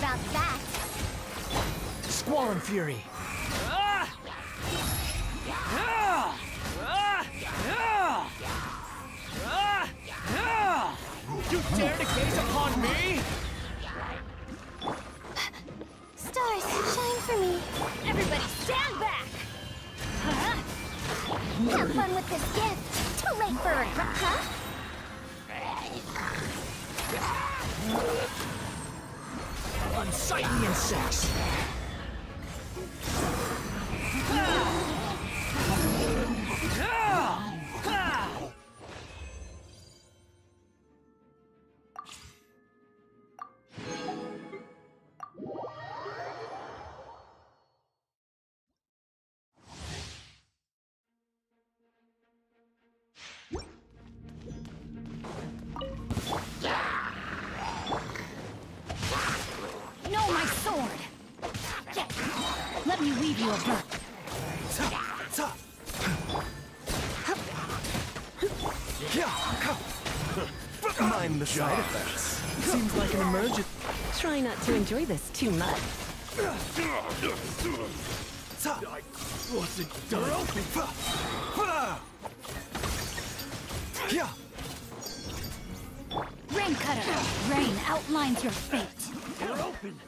about that. Squall and Fury. You dare to gaze upon me? Stars, shine for me. Everybody stand back! Have fun with this gift. Too late for regret, huh? Unsightly insects. No, my sword! Let me weave you a book. Mind the side effects. Seems like an emergency. Try not to enjoy this too much. Wasn't done. Rain Cutter! Rain outlines your fate. They're open.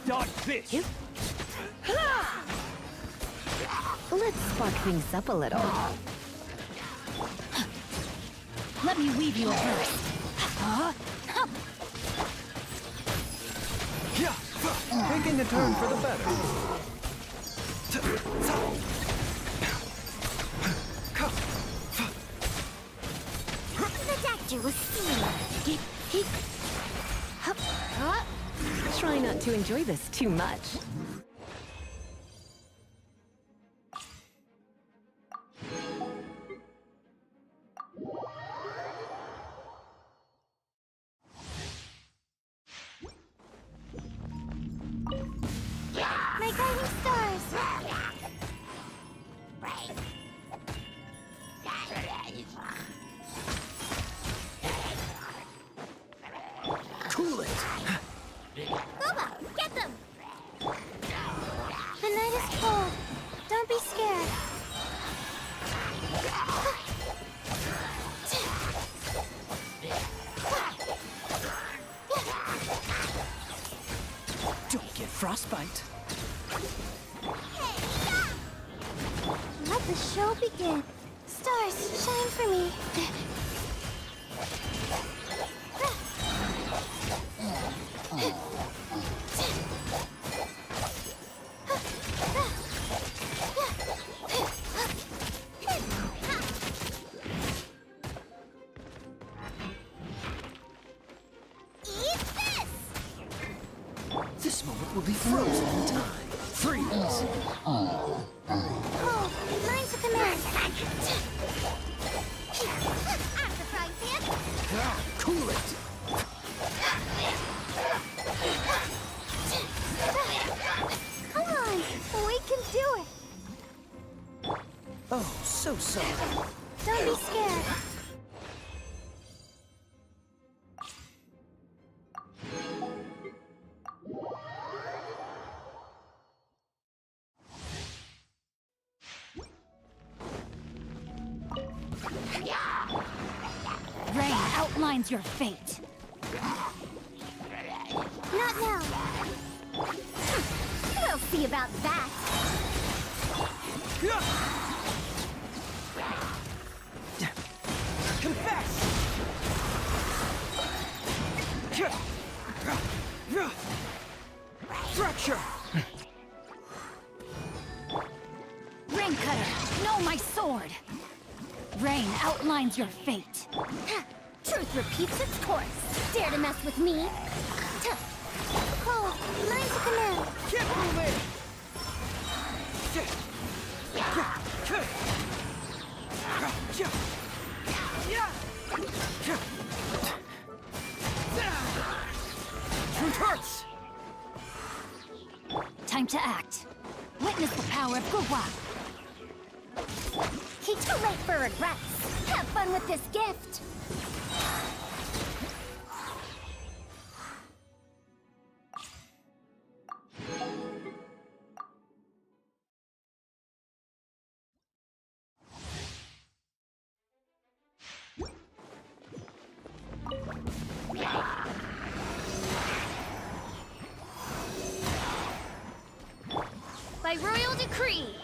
Dodge this. Let's spark things up a little. Let me weave you a verse. Taking a turn for the better. The doctor was seen. Try not to enjoy this too much. My guiding stars. Cool it. Bubba, get them! The night is cold. Don't be scared. Don't get frostbite. Let the show begin. Stars, shine for me. Eat this! This moment will be frozen in time. Freeze! Oh, lines of command. I'm the frying pan. Cool it! Come on, we can do it. Oh, so sorry. Don't be scared. Rain outlines your fate. Not now. We'll see about that. Confess! Fracture! Rain Cutter, know my sword. Rain outlines your fate. Truth repeats its course. Dare to mess with me? Cold, lines of command. Can't move it! Truth hurts! Time to act. Witness the power of Gugwa. Too late for regrets. Have fun with this gift. By royal decree.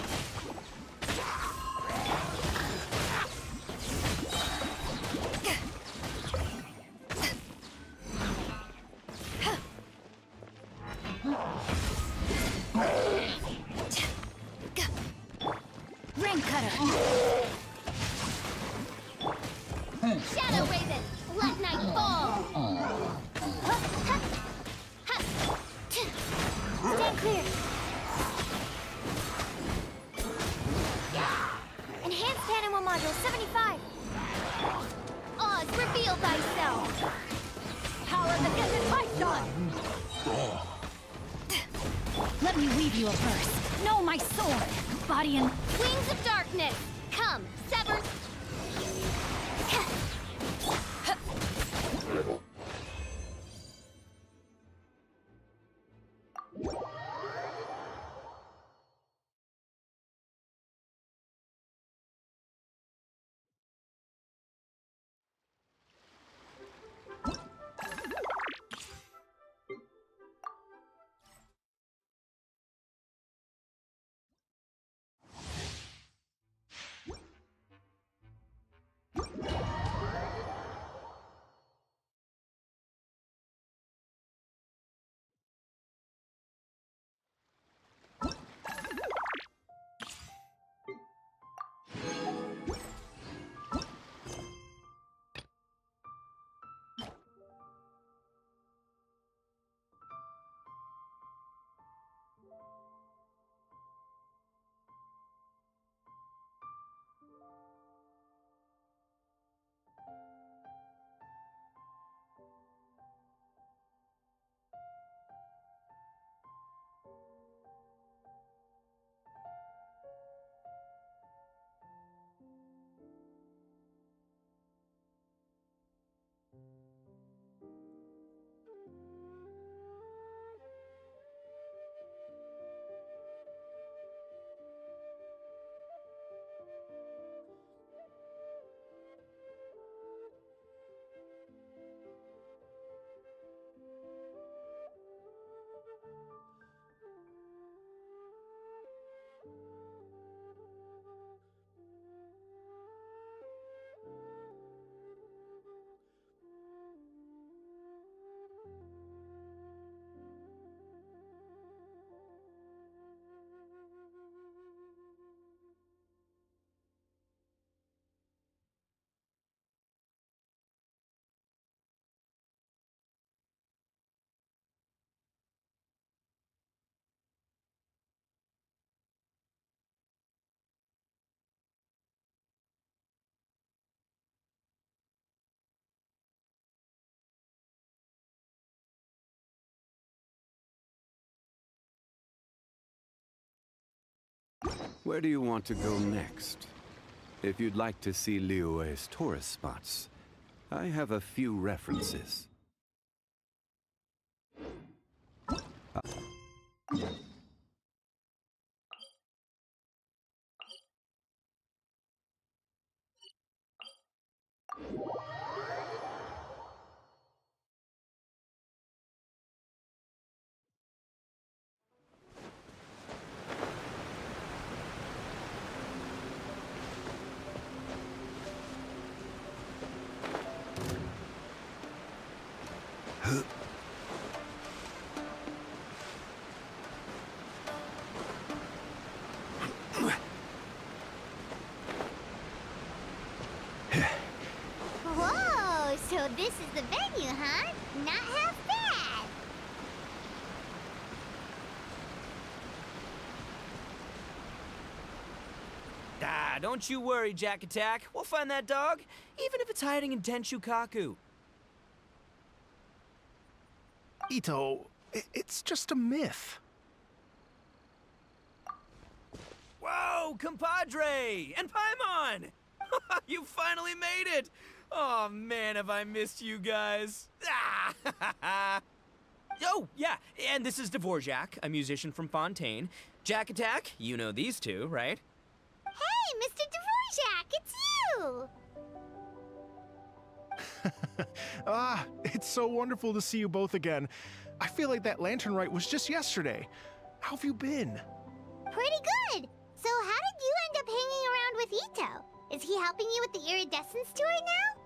Ring cutter. Shadow Raven, let night fall. Stand clear. Enhanced Animal Module 75. Oz, reveal thyself. Power of the Desert Python. Let me weave you a verse. Know my sword. Body and wings of darkness. Come, sever. Where do you want to go next? If you'd like to see Liyue's tourist spots, I have a few references. Whoa, so this is the venue, huh? Not half bad. Ah, don't you worry, Jack Attack. We'll find that dog, even if it's hiding in Tenshukaku. Ito, it's just a myth. Whoa! Whoa, compadre! And Paimon! You finally made it! Oh man, have I missed you guys. Oh, yeah, and this is Dvorak, a musician from Fontaine. Jack Attack, you know these two, right? Hey, Mr. Dvorak, it's you! It's so wonderful to see you both again. I feel like that lantern rite was just yesterday. How have you been? Pretty good. So how did you end up hanging around with Ito? Is he helping you with the Iridescent tour now?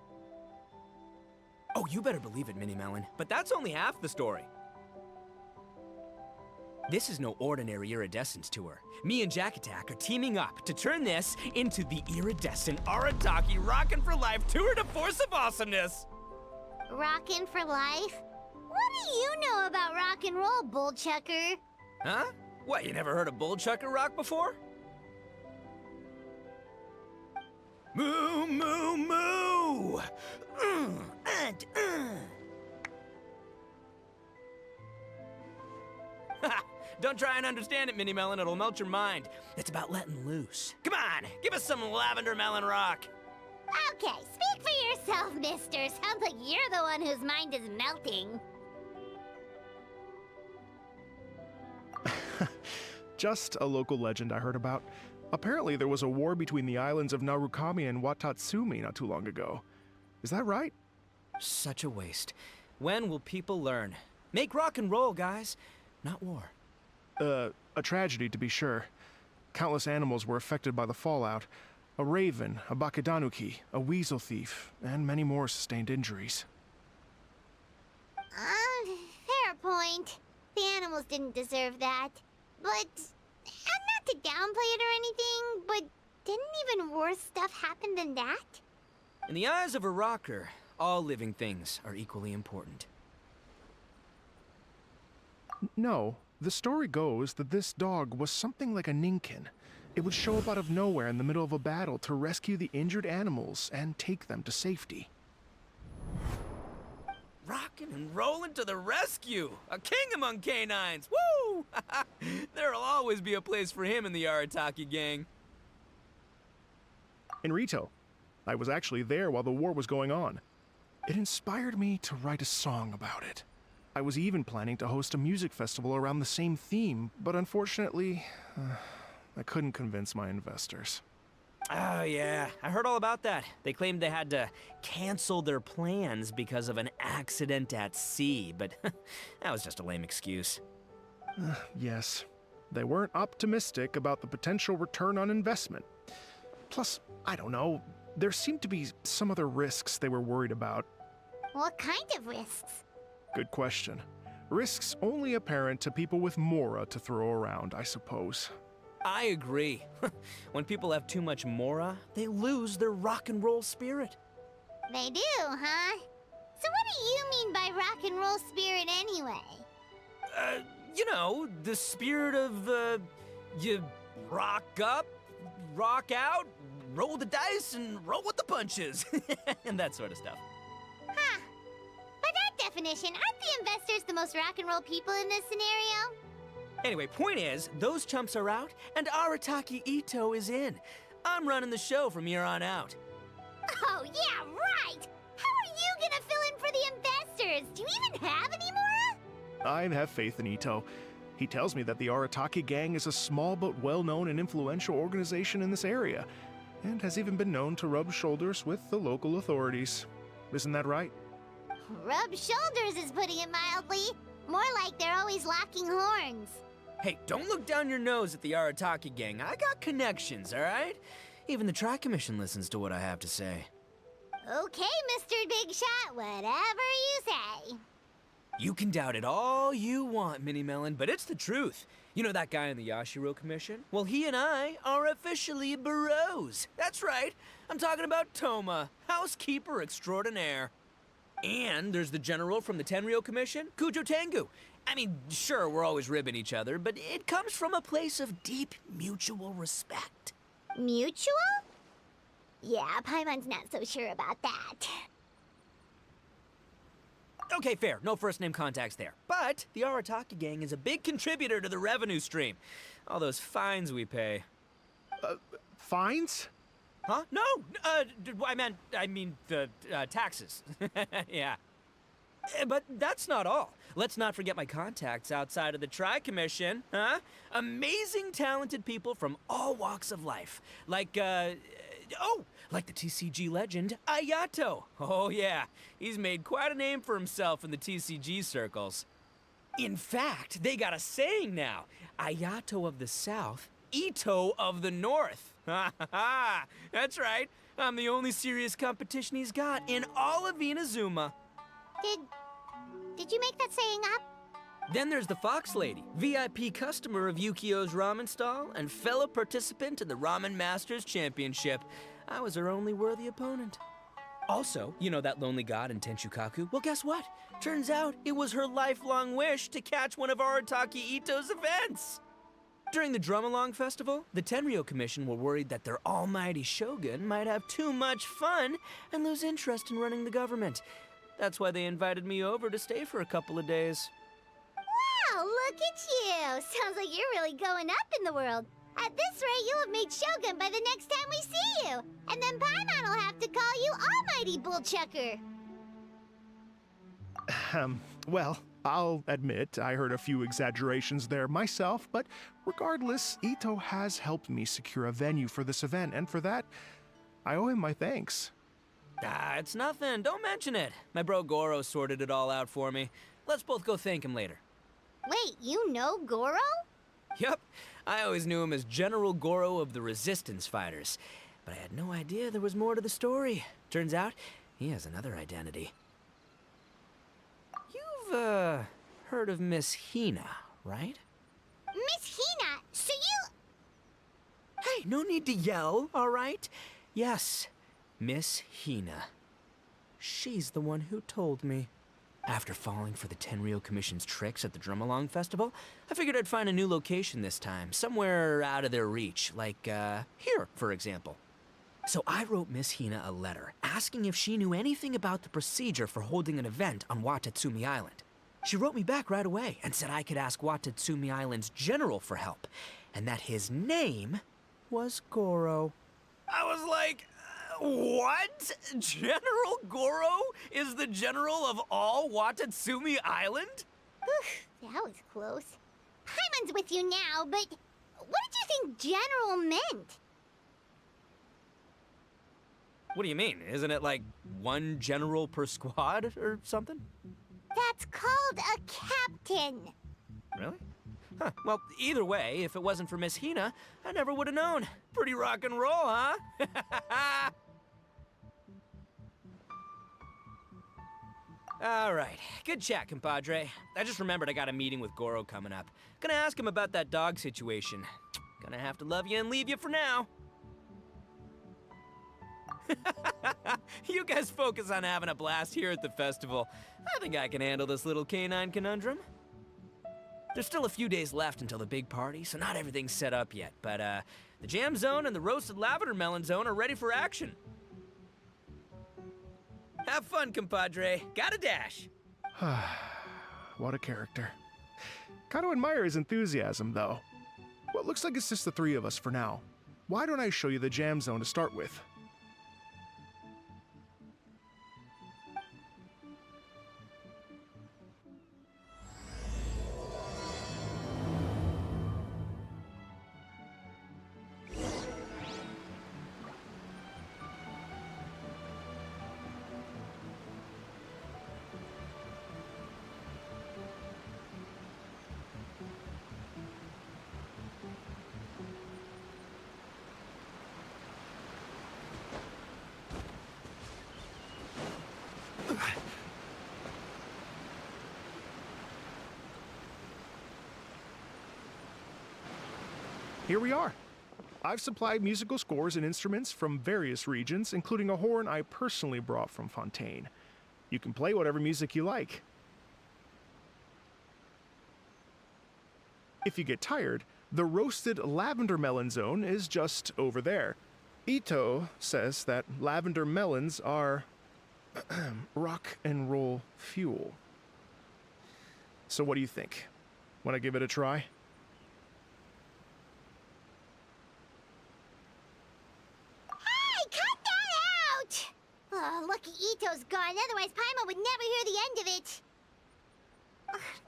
Oh, you better believe it, Minnie Melon. But that's only half the story. This is no ordinary Iridescent tour. Me and Jack Attack are teaming up to turn this into the Iridescent Arataki Rockin' for Life Tour de Force of Awesomeness! Rockin' for life? What do you know about rock and roll, bullchucker? Huh? What, you never heard of Bullchucker rock before? Moo, moo, moo! Don't try and understand it, Minnie Melon. It'll melt your mind. It's about letting loose. Come on, give us some lavender melon rock. Okay, speak for yourself, mister. Sounds like you're the one whose mind is melting. Just a local legend I heard about. Apparently there was a war between the islands of Narukami and Watatsumi not too long ago. Is that right? Such a waste. When will people learn? Make rock and roll, guys, not war. A tragedy to be sure. Countless animals were affected by the fallout. A raven, a bakedanuki, a weasel thief, and many more sustained injuries. Fair point. The animals didn't deserve that. But, not to downplay it or anything, but didn't even worse stuff happen than that? In the eyes of a rocker, all living things are equally important. No, the story goes that this dog was something like a ninkin. It would show up out of nowhere in the middle of a battle to rescue the injured animals and take them to safety. Rockin' and rollin' to the rescue! A king among canines! Woo! There'll always be a place for him in the Arataki gang. In Rito, I was actually there while the war was going on. It inspired me to write a song about it. I was even planning to host a music festival around the same theme, but unfortunately, I couldn't convince my investors. Oh, yeah. I heard all about that. They claimed they had to cancel their plans because of an accident at sea, but that was just a lame excuse. Yes, they weren't optimistic about the potential return on investment. Plus, I don't know, there seemed to be some other risks they were worried about. What kind of risks? Good question. Risks only apparent to people with mora to throw around, I suppose. I agree. When people have too much mora, they lose their rock and roll spirit. They do, huh? So what do you mean by rock and roll spirit anyway? You know, the spirit of, you rock up, rock out, roll the dice, and roll with the punches. And that sort of stuff. Huh. By that definition, aren't the investors the most rock and roll people in this scenario? Anyway, point is, those chumps are out, and Arataki Ito is in. I'm running the show from here on out. Oh, yeah, right! How are you gonna fill in for the investors? Do you even have any mora? I have faith in Ito. He tells me that the Arataki gang is a small but well-known and influential organization in this area, and has even been known to rub shoulders with the local authorities. Isn't that right? Rub shoulders is putting it mildly. More like they're always locking horns. Hey, don't look down your nose at the Arataki gang. I got connections, all right? Even the Tri-Commission listens to what I have to say. Okay, Mr. Big Shot, whatever you say. You can doubt it all you want, Minnie Melon, but it's the truth. You know that guy in the Yashiro Commission? Well, he and I are officially bros. That's right. I'm talking about Toma, housekeeper extraordinaire. And there's the general from the Tenryo Commission, Kujo Tengu. I mean, sure, we're always ribbing each other, but it comes from a place of deep mutual respect. Mutual? Yeah, Paimon's not so sure about that. Okay, fair. No first-name contacts there. But the Arataki gang is a big contributor to the revenue stream. All those fines we pay. Fines? Huh? No, I mean the taxes. Yeah. But that's not all. Let's not forget my contacts outside of the Tri-Commission, huh? Amazing, talented people from all walks of life. Like the TCG legend, Ayato. Oh yeah, he's made quite a name for himself in the TCG circles. In fact, they got a saying now. Ayato of the South, Ito of the North. Ha ha ha! That's right. I'm the only serious competition he's got in all of Inazuma. Did you make that saying up? Then there's the Fox Lady, VIP customer of Yukio's ramen stall and fellow participant in the Ramen Masters Championship. I was her only worthy opponent. Also, you know that lonely god in Tenchukaku? Well, guess what? Turns out it was her lifelong wish to catch one of Arataki Ito's events. During the Drum-Along Festival, the Tenryo Commission were worried that their almighty shogun might have too much fun and lose interest in running the government. That's why they invited me over to stay for a couple of days. Wow, look at you! Sounds like you're really going up in the world. At this rate, you'll have made Shogun by the next time we see you. And then Paimon will have to call you Almighty Bullchucker. Well, I'll admit I heard a few exaggerations there myself, but regardless, Ito has helped me secure a venue for this event, and for that, I owe him my thanks. Ah, it's nothing. Don't mention it. My bro Goro sorted it all out for me. Let's both go thank him later. Wait, you know Goro? Yup. I always knew him as General Goro of the Resistance Fighters. But I had no idea there was more to the story. Turns out, he has another identity. You've, heard of Miss Hina, right? Miss Hina, so you... Hey, no need to yell, all right? Yes, Miss Hina. She's the one who told me. After falling for the Tenryo Commission's tricks at the Drum-Along Festival, I figured I'd find a new location this time, somewhere out of their reach, like, here, for example. So I wrote Miss Hina a letter, asking if she knew anything about the procedure for holding an event on Watatsumi Island. She wrote me back right away and said I could ask Watatsumi Island's general for help, and that his name was Goro. I was like, what? General Goro is the general of all Watatsumi Island? Whew, that was close. Paimon's with you now, but what did you think general meant? What do you mean? Isn't it like one general per squad or something? That's called a captain. Really? Huh. Well, either way, if it wasn't for Miss Hina, I never would have known. Pretty rock and roll, huh? All right. Good chat, compadre. I just remembered I got a meeting with Goro coming up. Gonna ask him about that dog situation. Gonna have to love you and leave you for now. You guys focus on having a blast here at the festival. I think I can handle this little canine conundrum. There's still a few days left until the big party, so not everything's set up yet, but the jam zone and the roasted lavender melon zone are ready for action. Have fun, compadre. Gotta dash. What a character. Gotta admire his enthusiasm, though. Well, it looks like it's just the three of us for now. Why don't I show you the jam zone to start with? Here we are. I've supplied musical scores and instruments from various regions, including a horn I personally brought from Fontaine. You can play whatever music you like. If you get tired, the roasted lavender melon zone is just over there. Ito says that lavender melons are rock and roll fuel. So what do you think? Want to give it a try? lucky Ito's gone, otherwise Paimon would never hear the end of it.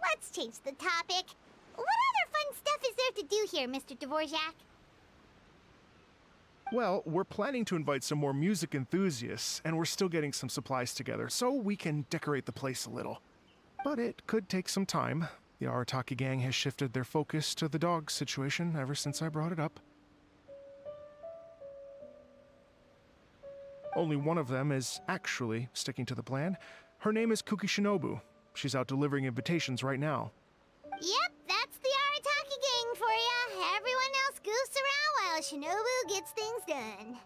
Let's change the topic. What other fun stuff is there to do here, Mr. Dvorak? Well, we're planning to invite some more music enthusiasts, and we're still getting some supplies together, so we can decorate the place a little. But it could take some time. The Arataki gang has shifted their focus to the dog situation ever since I brought it up. Only one of them is actually sticking to the plan. Her name is Kuki Shinobu. She's out delivering invitations right now. Yep, that's the Arataki gang for ya. Everyone else goofs around while Shinobu gets things done.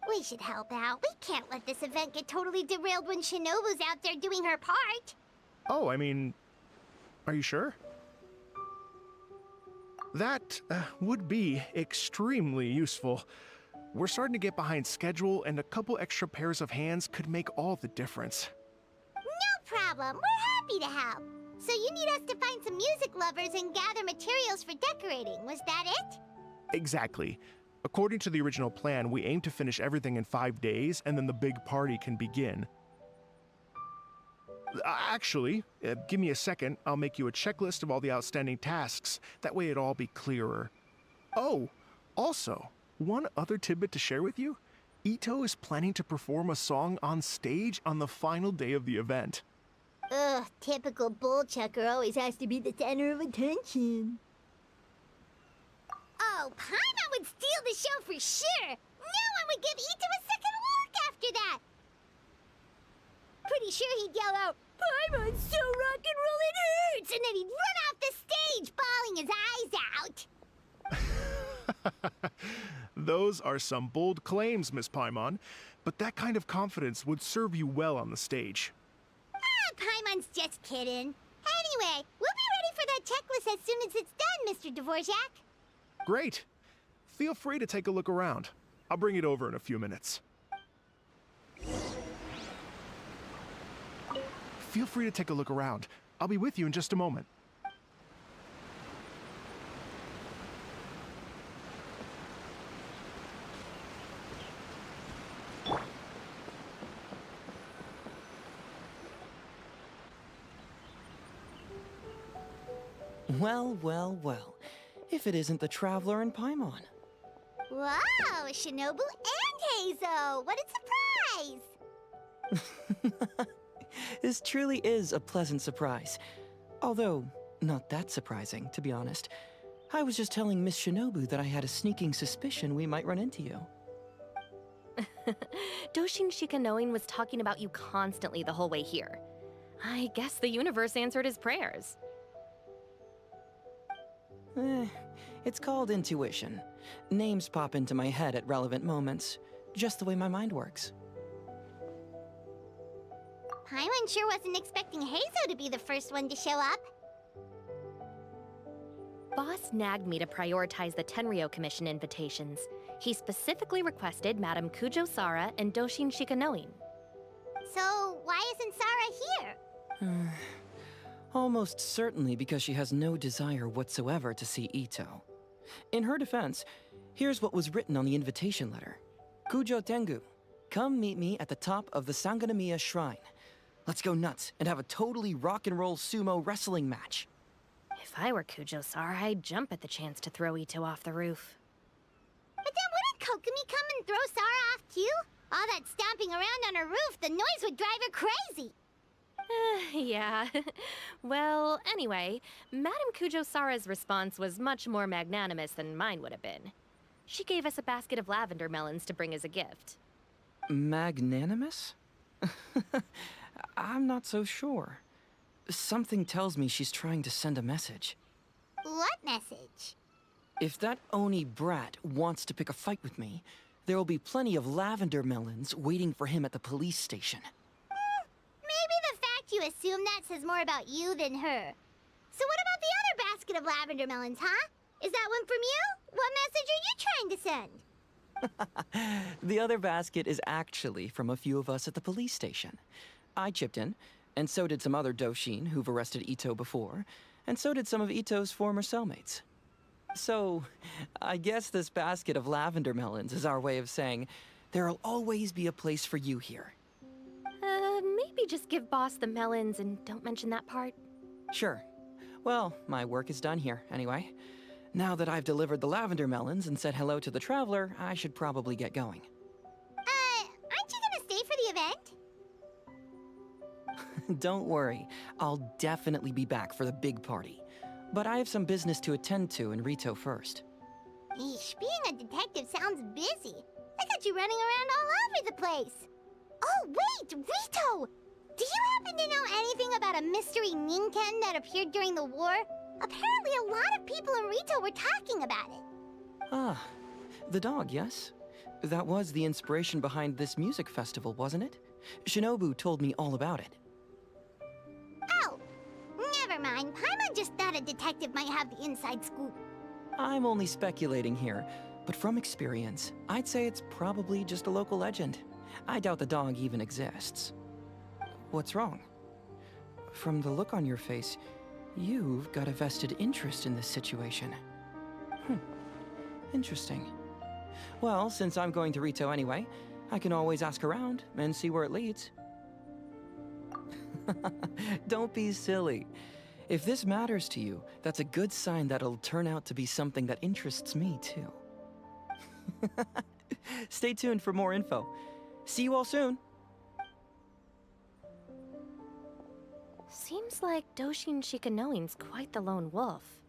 We should help out. We can't let this event get totally derailed when Shinobu's out there doing her part. Oh, I mean, are you sure? That would be extremely useful. We're starting to get behind schedule, and a couple extra pairs of hands could make all the difference. No problem. We're happy to help. So you need us to find some music lovers and gather materials for decorating. Was that it? Exactly. According to the original plan, we aim to finish everything in 5 days, and then the big party can begin. Actually, give me a second. I'll make you a checklist of all the outstanding tasks. That way it'll all be clearer. Oh, also, one other tidbit to share with you. Ito is planning to perform a song on stage on the final day of the event. Ugh, typical bullchucker always has to be the center of attention. Oh, Paimon would steal the show for sure! No one would give Ito a second look after that! Pretty sure he'd yell out, "Paimon's so rock and roll it hurts!" And then he'd run off the stage, bawling his eyes out. Those are some bold claims, Miss Paimon, but that kind of confidence would serve you well on the stage. Paimon's just kidding. Anyway, we'll be ready for that checklist as soon as it's done, Mr. Dvorak. Great. Feel free to take a look around. I'll bring it over in a few minutes. Feel free to take a look around. I'll be with you in just a moment. Well, well, well. If it isn't the Traveler and Paimon. Wow, Shinobu and Heizo! What a surprise! This truly is a pleasant surprise. Although, not that surprising, to be honest. I was just telling Miss Shinobu that I had a sneaking suspicion we might run into you. Doshin Shikanoin was talking about you constantly the whole way here. I guess the universe answered his prayers. It's called intuition. Names pop into my head at relevant moments, just the way my mind works. Paimon sure wasn't expecting Heizo to be the first one to show up. Boss nagged me to prioritize the Tenryo Commission invitations. He specifically requested Madame Kujo Sara and Doshin Shikanoin. So, why isn't Sara here? Almost certainly because she has no desire whatsoever to see Ito. In her defense, here's what was written on the invitation letter. Kujo Tengu, come meet me at the top of the Sangonomiya Shrine. Let's go nuts and have a totally rock and roll sumo wrestling match. If I were Kujo Sara, I'd jump at the chance to throw Ito off the roof. But then wouldn't Kokomi come and throw Sara off too? All that stomping around on her roof, the noise would drive her crazy. Yeah. Well, anyway, Madame Kujo Sara's response was much more magnanimous than mine would have been. She gave us a basket of lavender melons to bring as a gift. Magnanimous? I'm not so sure. Something tells me she's trying to send a message. What message? If that Oni brat wants to pick a fight with me, there will be plenty of lavender melons waiting for him at the police station. Maybe the fact you assume that says more about you than her. So what about the other basket of lavender melons, huh? Is that one from you? What message are you trying to send? The other basket is actually from a few of us at the police station. I chipped in, and so did some other Doshin who've arrested Ito before, and so did some of Ito's former cellmates. So, I guess this basket of lavender melons is our way of saying, there'll always be a place for you here. maybe just give Boss the melons and don't mention that part? Sure. Well, my work is done here, anyway. Now that I've delivered the lavender melons and said hello to the traveler, I should probably get going. Aren't you gonna stay for the event? Don't worry, I'll definitely be back for the big party. But I have some business to attend to in Rito first. Eesh, being a detective sounds busy. Look at you running around all over the place. Oh, wait, Rito! Do you happen to know anything about a mystery Ninken that appeared during the war? Apparently a lot of people in Rito were talking about it. Ah, the dog, yes? That was the inspiration behind this music festival, wasn't it? Shinobu told me all about it. Oh, never mind. Paimon just thought a detective might have the inside scoop. I'm only speculating here, but from experience, I'd say it's probably just a local legend. I doubt the dog even exists. What's wrong? From the look on your face, you've got a vested interest in this situation. Interesting. Well, since I'm going to Rito anyway, I can always ask around and see where it leads. Don't be silly. If this matters to you, that's a good sign that it'll turn out to be something that interests me, too. Stay tuned for more info. See you all soon. Seems like Doshin Shikanoin's quite the lone wolf.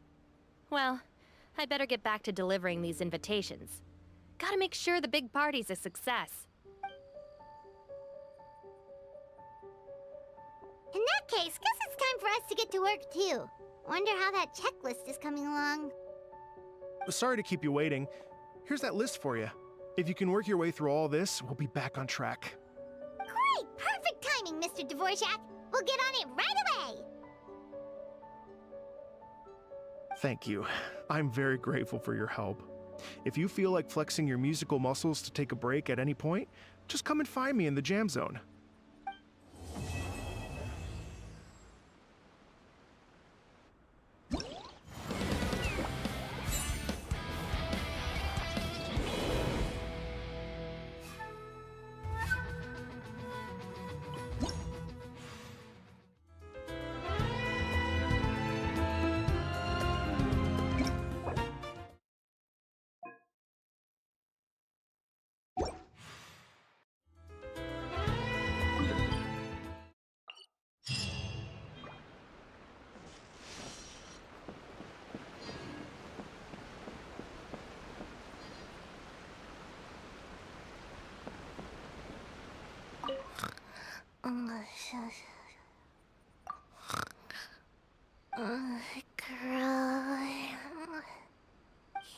Well, I'd better get back to delivering these invitations. Gotta make sure the big party's a success. In that case, guess it's time for us to get to work too. Wonder how that checklist is coming along. Sorry to keep you waiting. Here's that list for you. If you can work your way through all this, we'll be back on track. Great! Perfect timing, Mr. Dvorak. We'll get on it right away! Thank you. I'm very grateful for your help. If you feel like flexing your musical muscles to take a break at any point, just come and find me in the jam zone.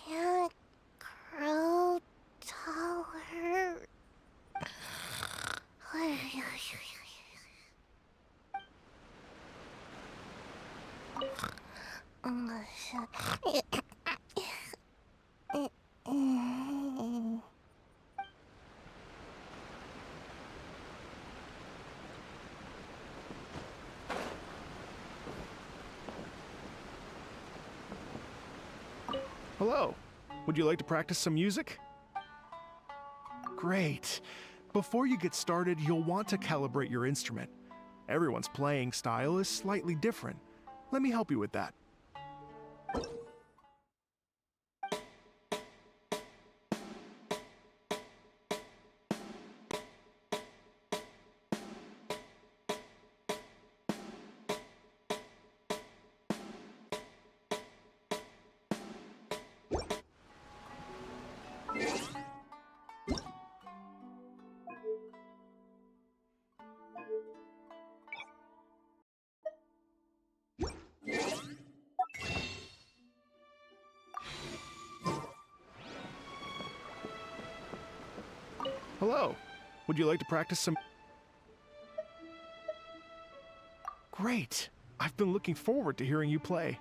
Can't grow taller. Hello. Would you like to practice some music? Great. Before you get started, you'll want to calibrate your instrument. Everyone's playing style is slightly different. Let me help you with that. Hello. Would you like to practice some... Great. I've been looking forward to hearing you play.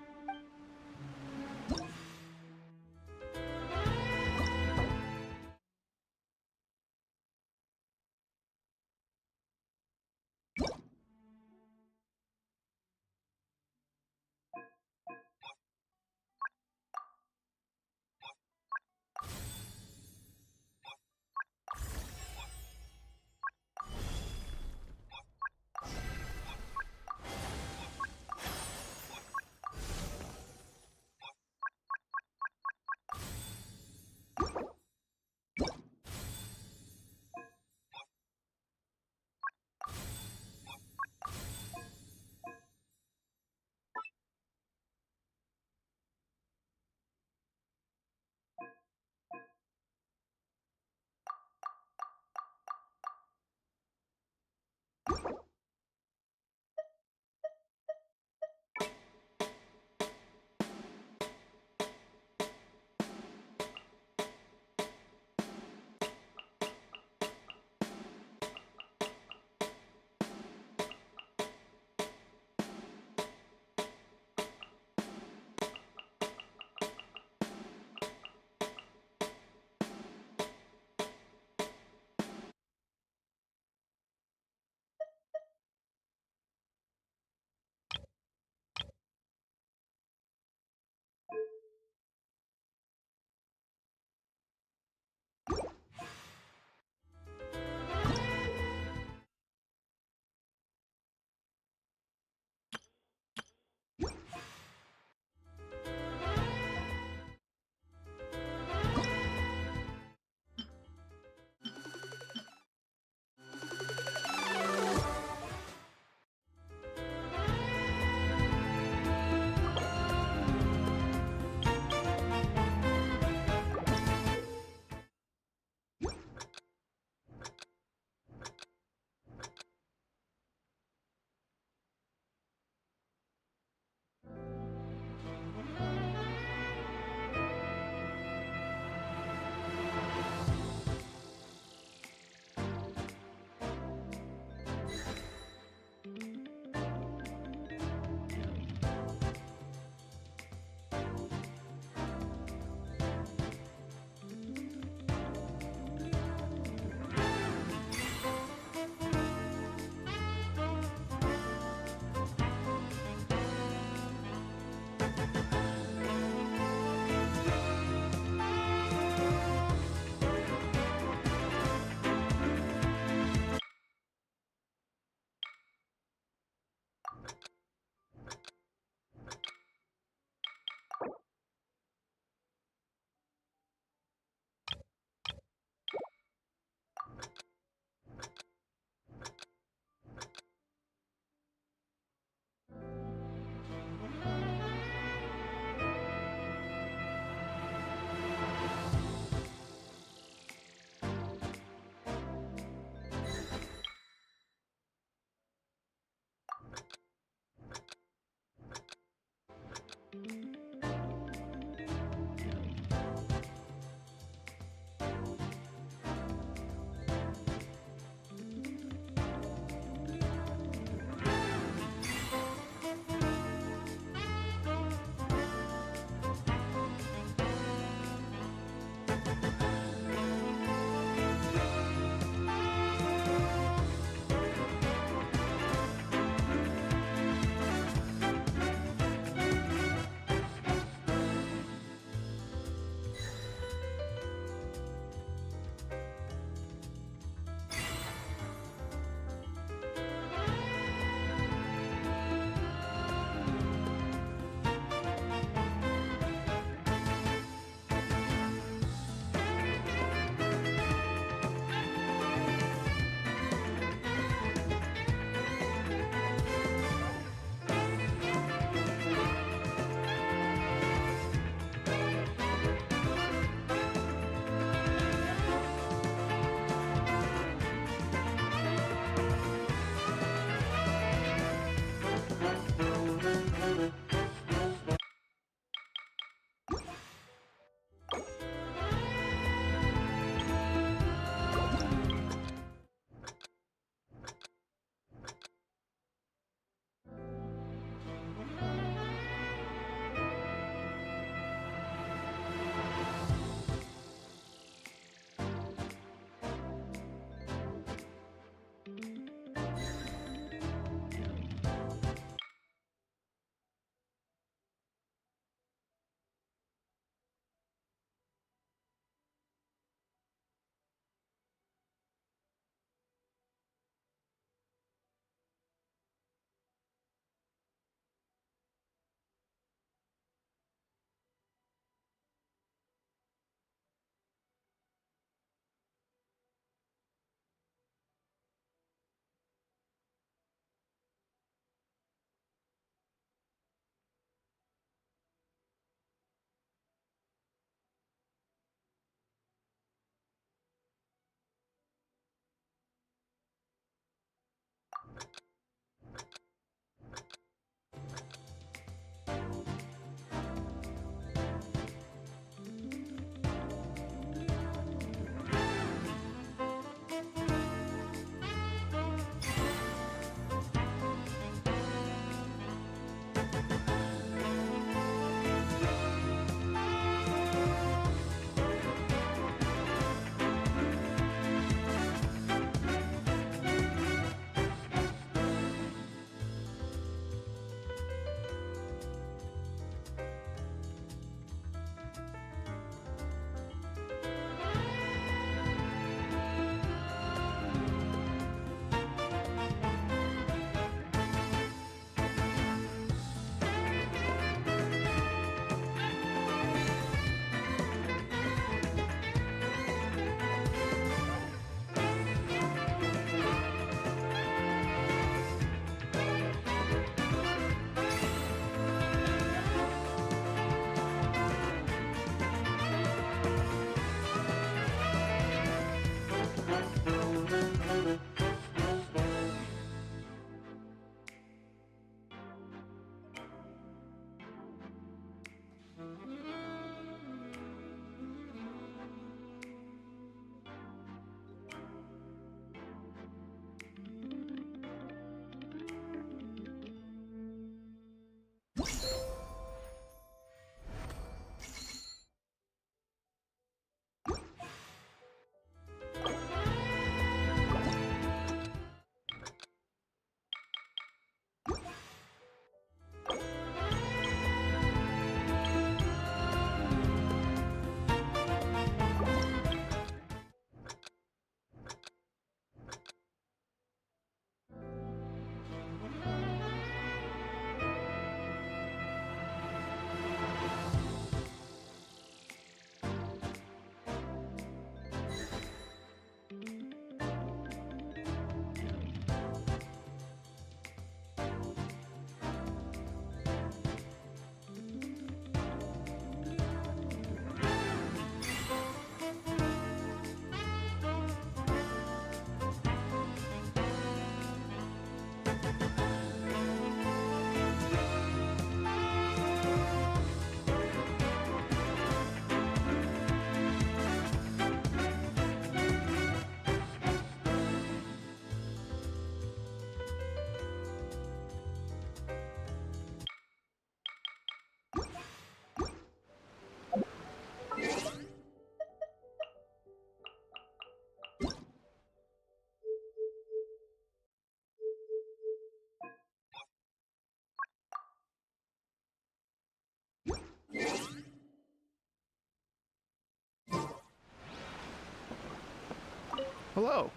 Hello.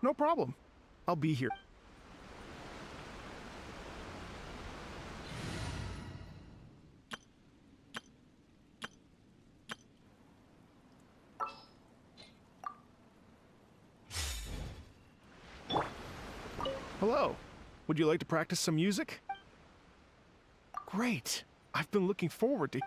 No problem. I'll be here. Hello. Would you like to practice some music? Great. I've been looking forward to...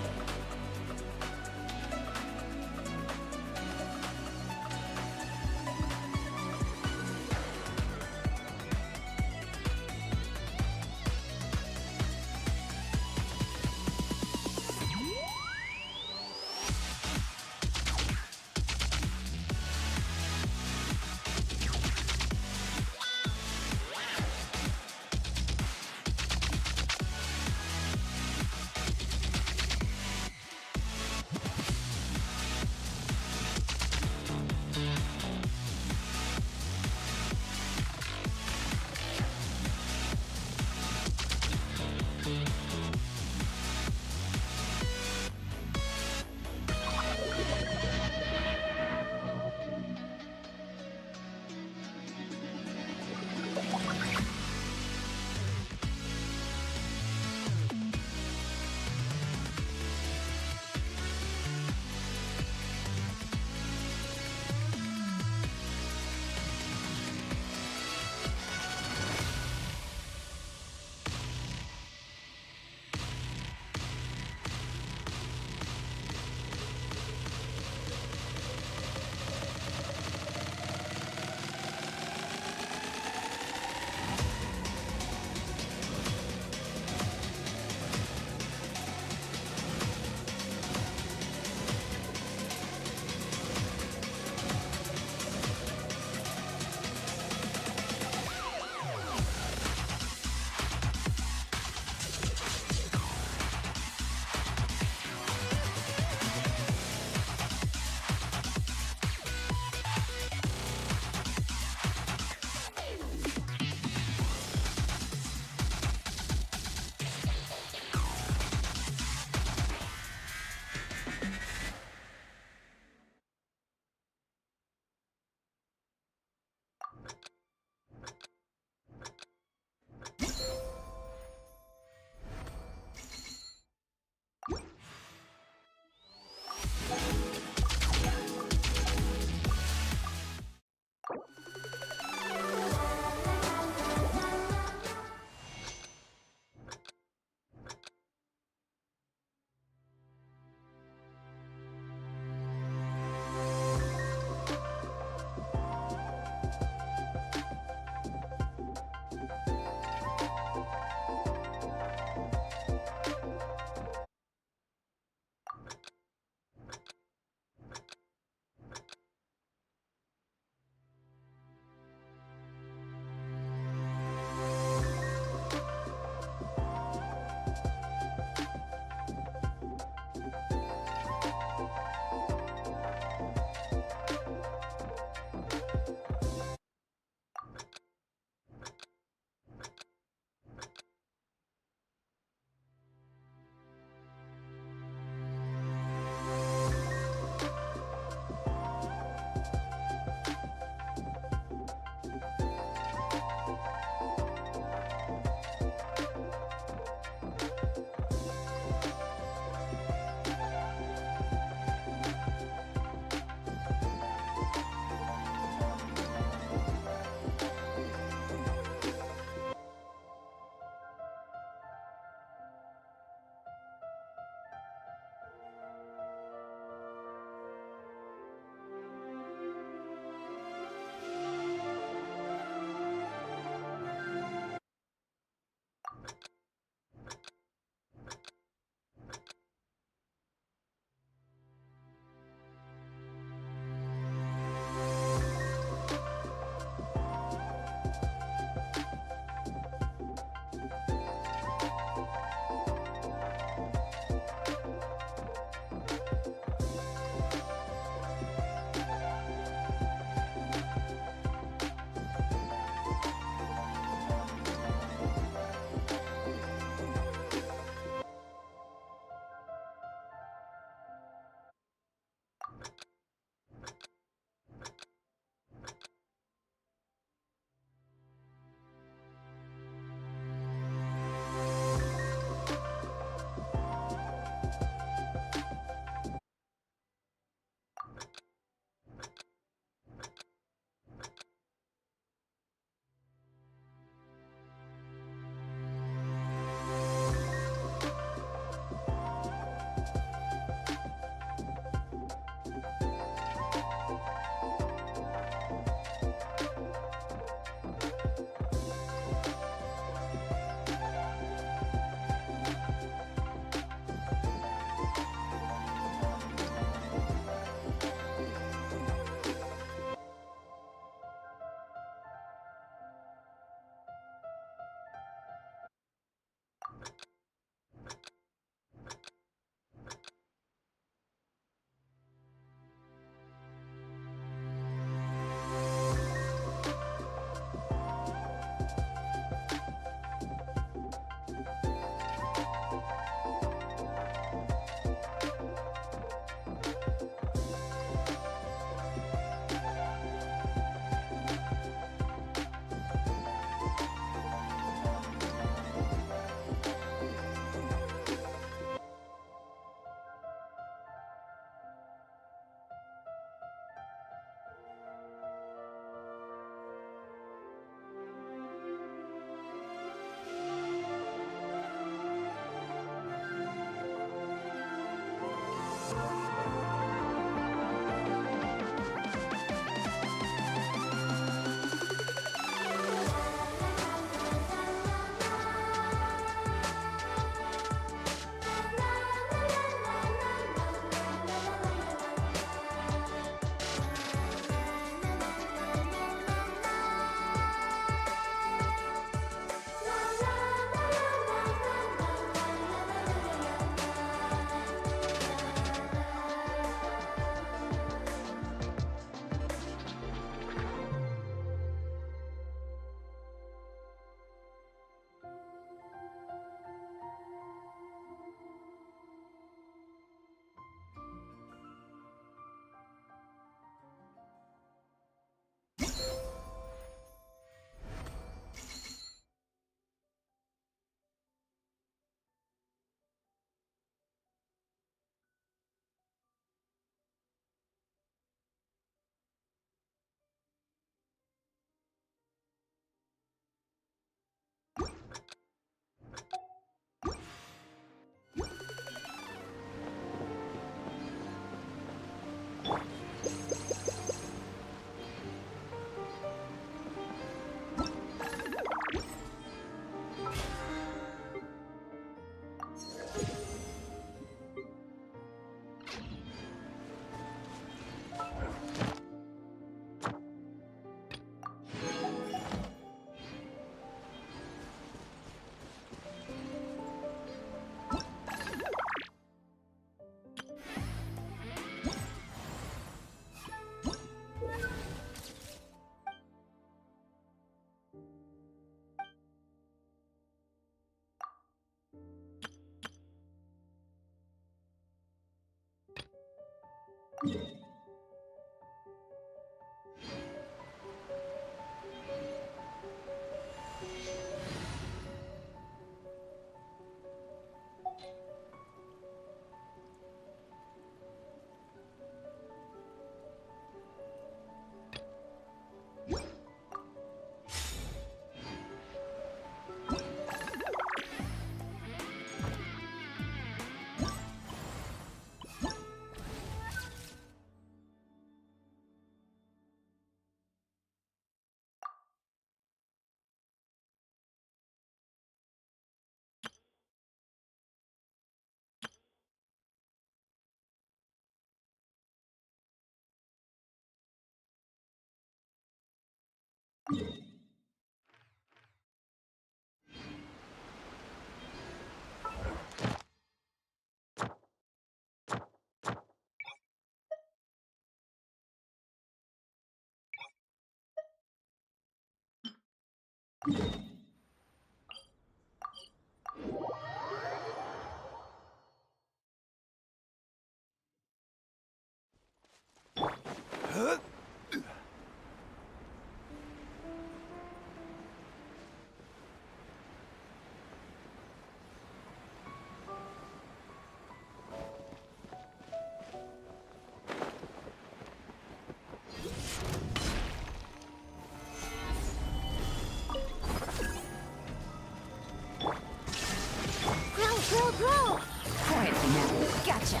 Grow! Quietly now. Gotcha.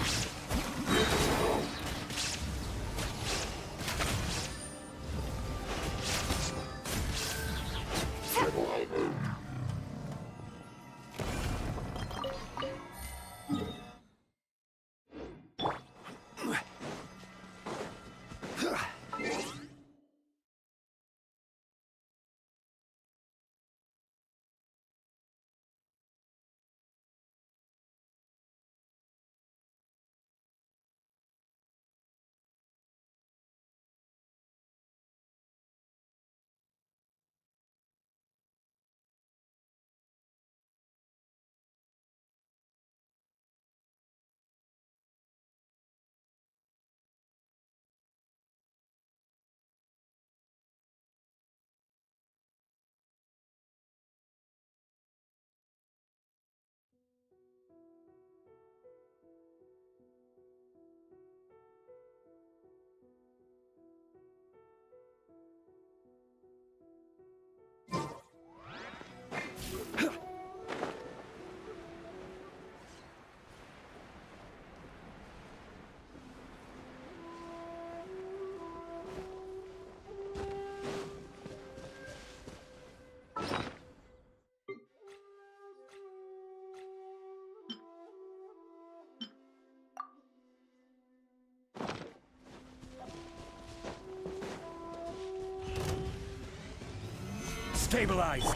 Stabilized!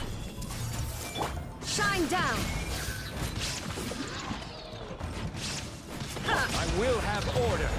Shine down! I will have order!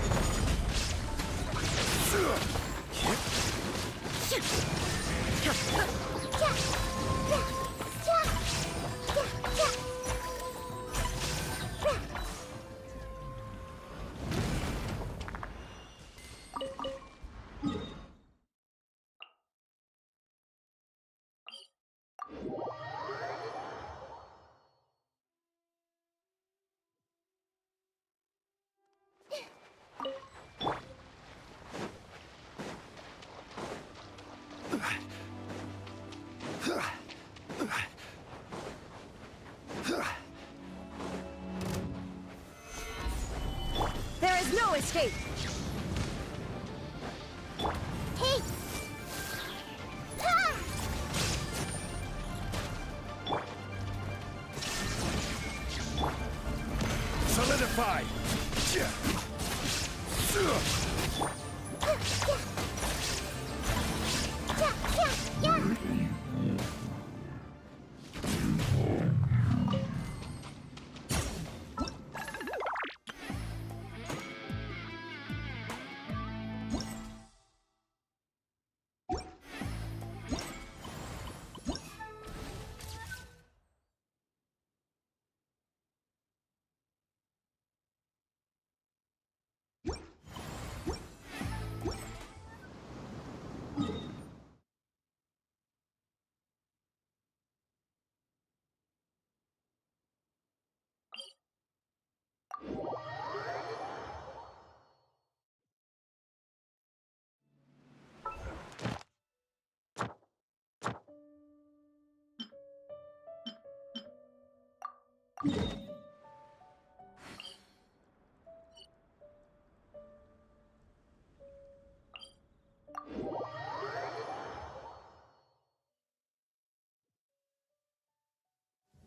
There is no escape! Hey! Ah! Solidify!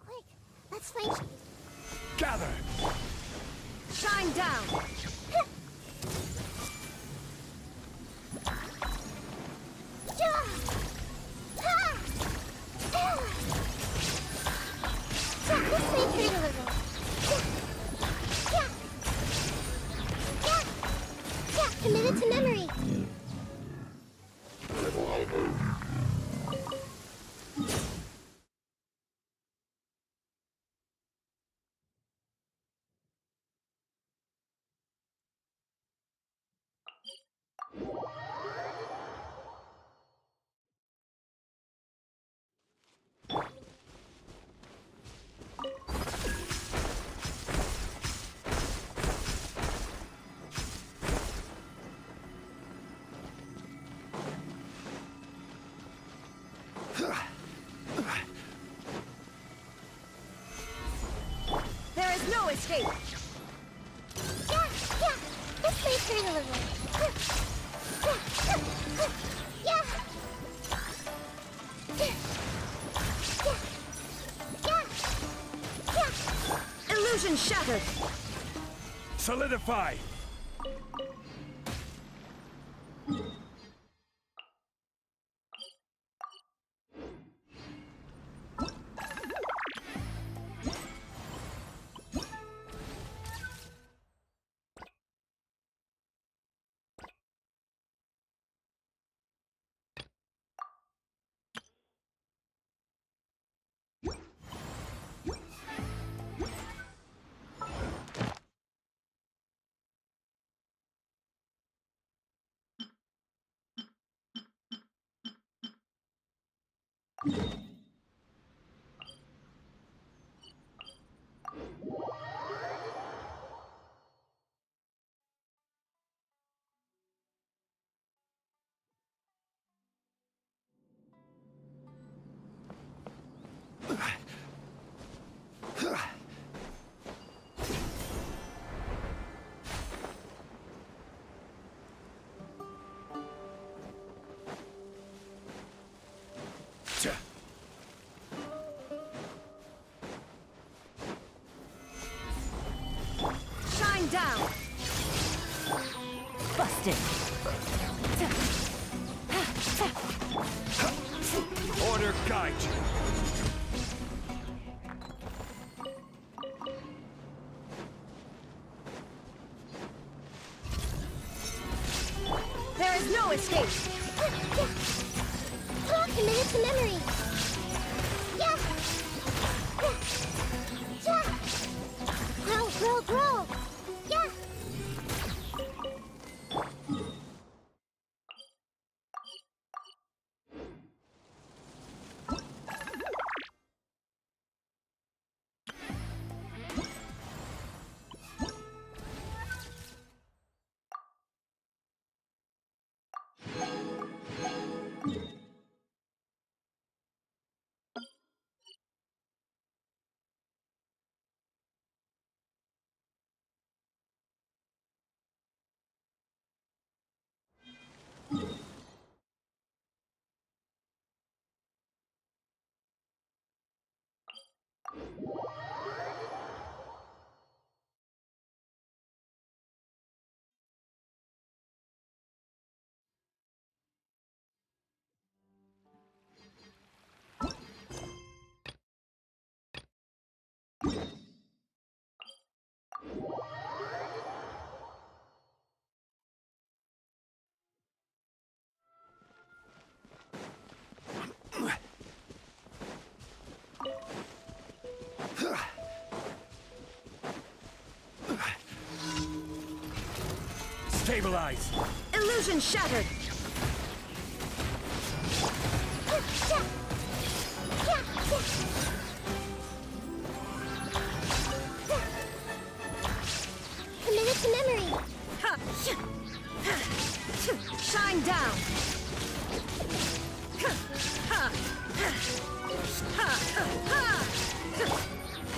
Quick, let's find... Gather! Shine down! This way, Turtle Little. Committed to memory. is no escape! Yeah, yeah. This may hurt a little. Yeah. Yeah. Illusion shattered! Solidify! Shine down! Busted! Order guide you. There is no escape! Committed to memory. Yeah. Yeah. Grow, grow, grow. Yeah. Stabilize! Illusion shattered! Committed to memory. Shine down!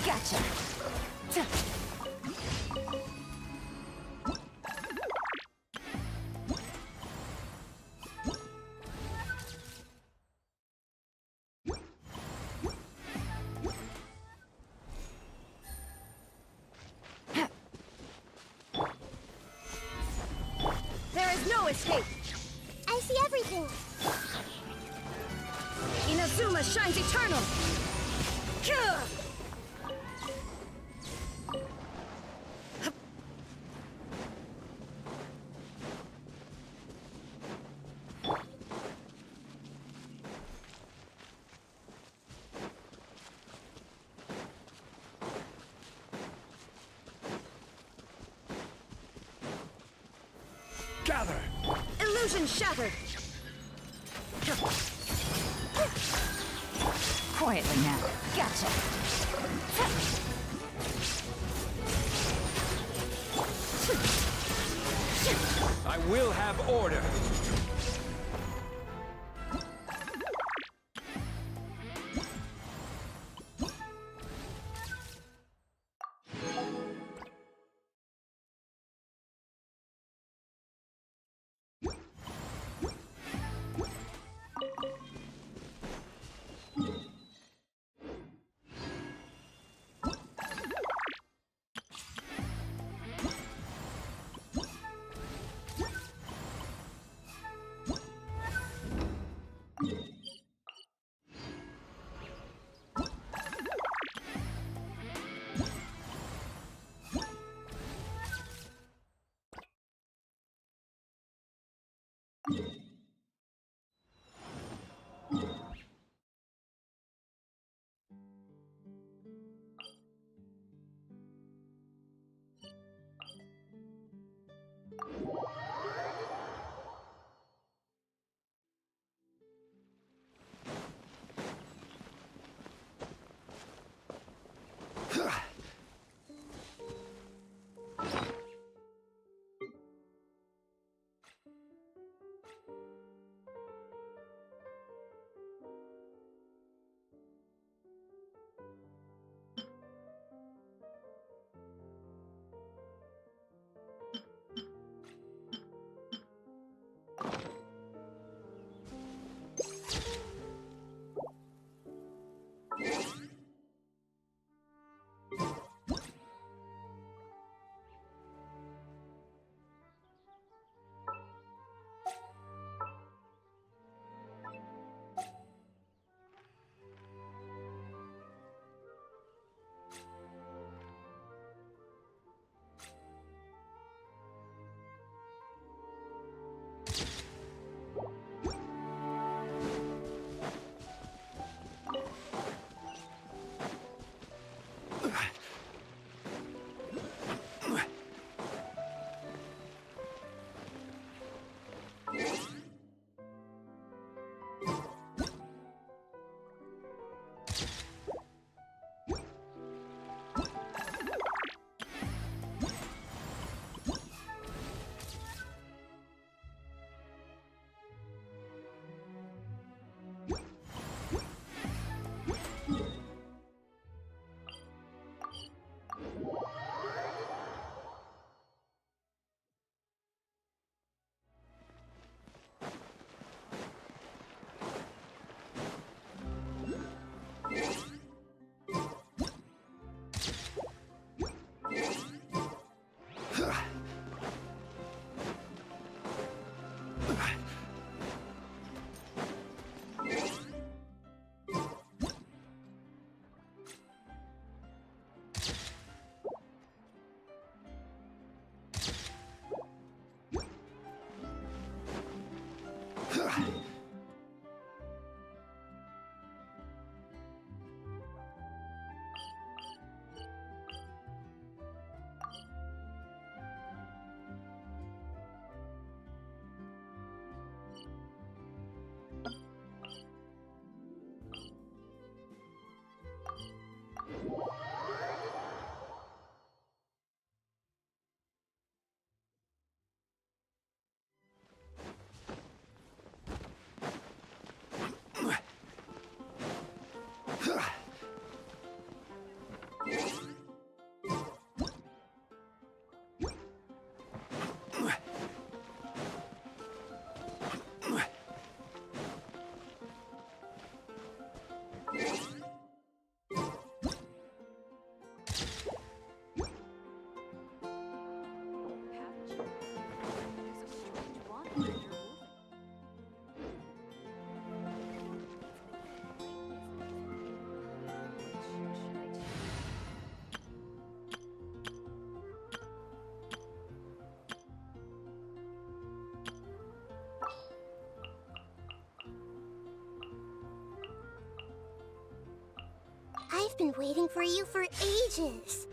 Gotcha! There is no escape! I see everything. Inazuma shines eternal! Gah! Gather! Illusion shattered! Quietly now. Gotcha! I will have order! I've been waiting for you for ages.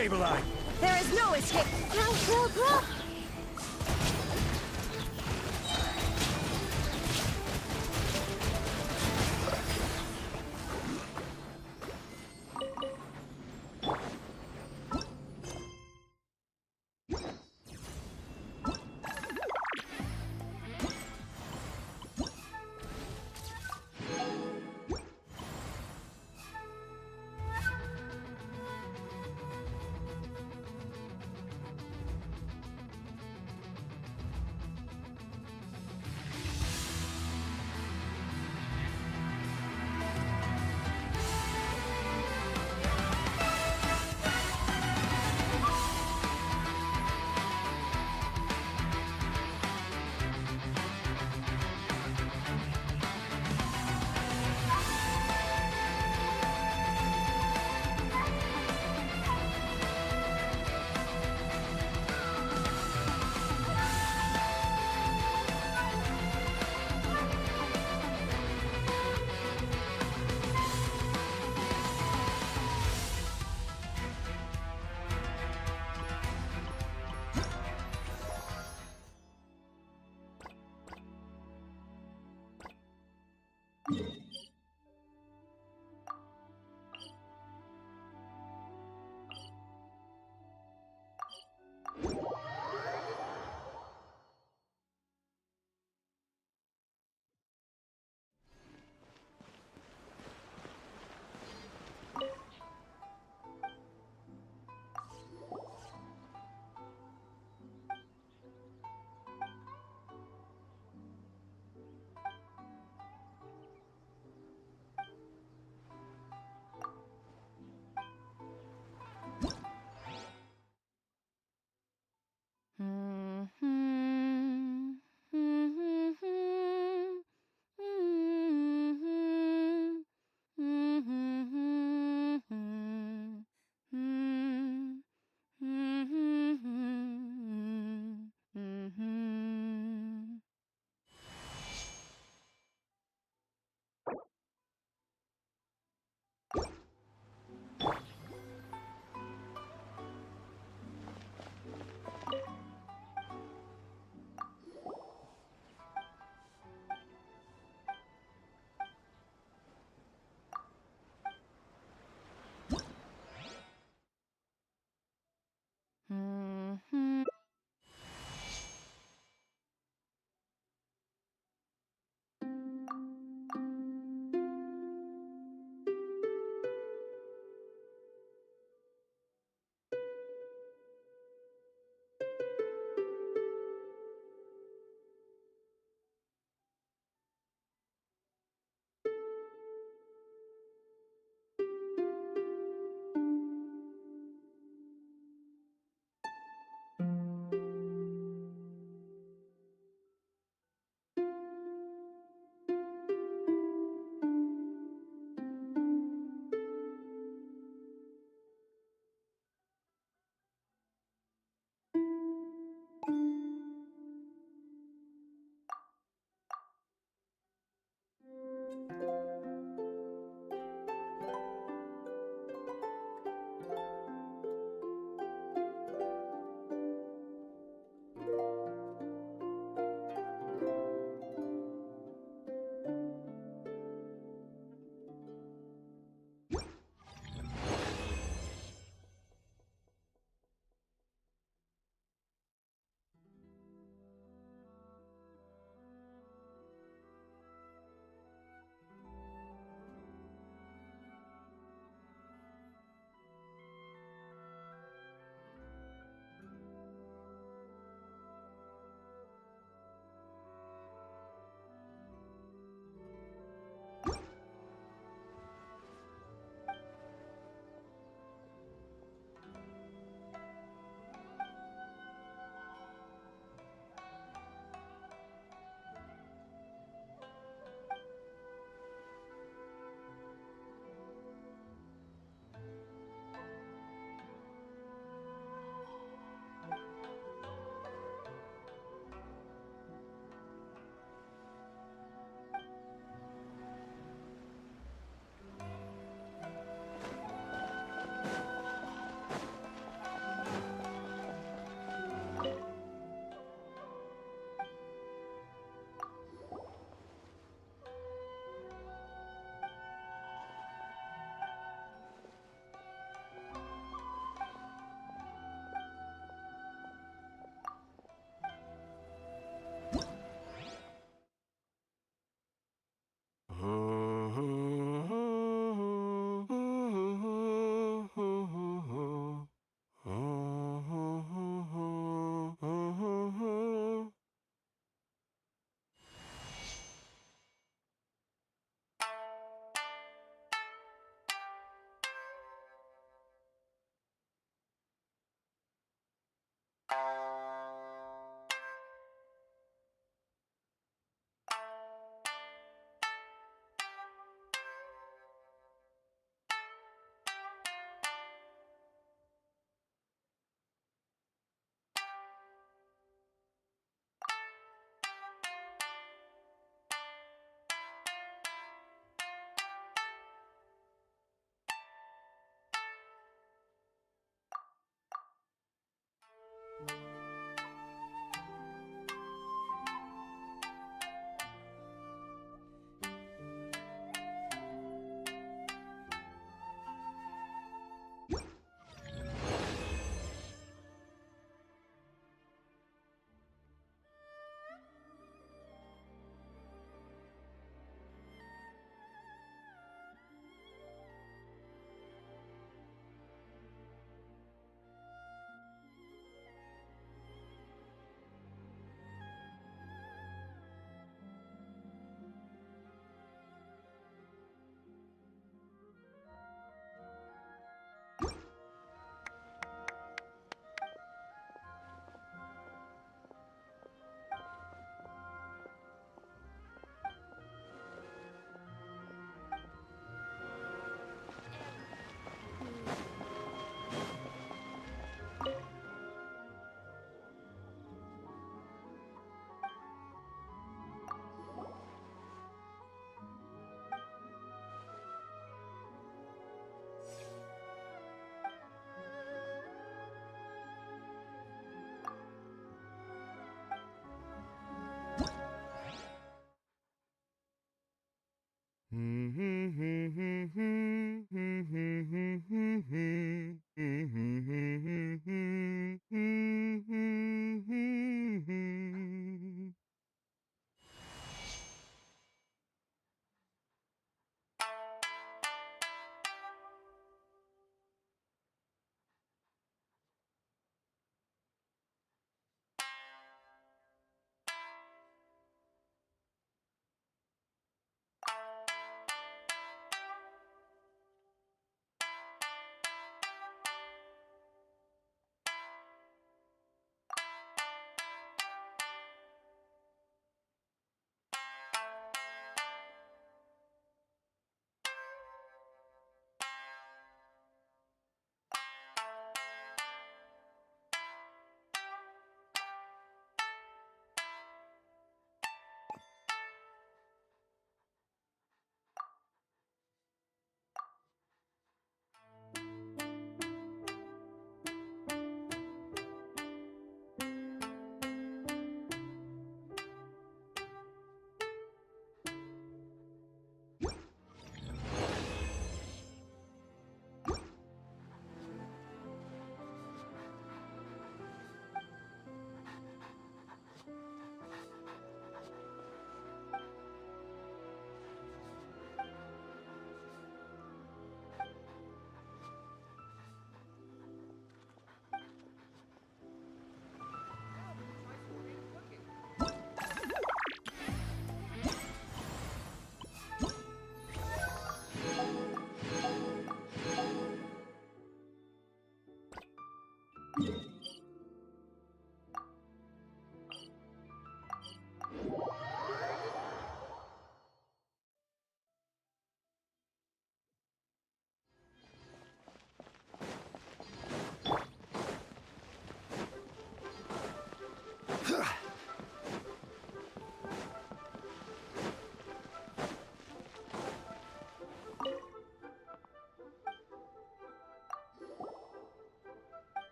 Saberline! There is no escape! Go, go, go!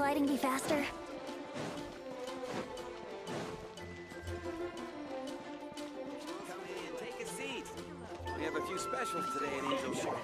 gliding be faster? Come in, take a seat. We have a few specials today at Angel Shore.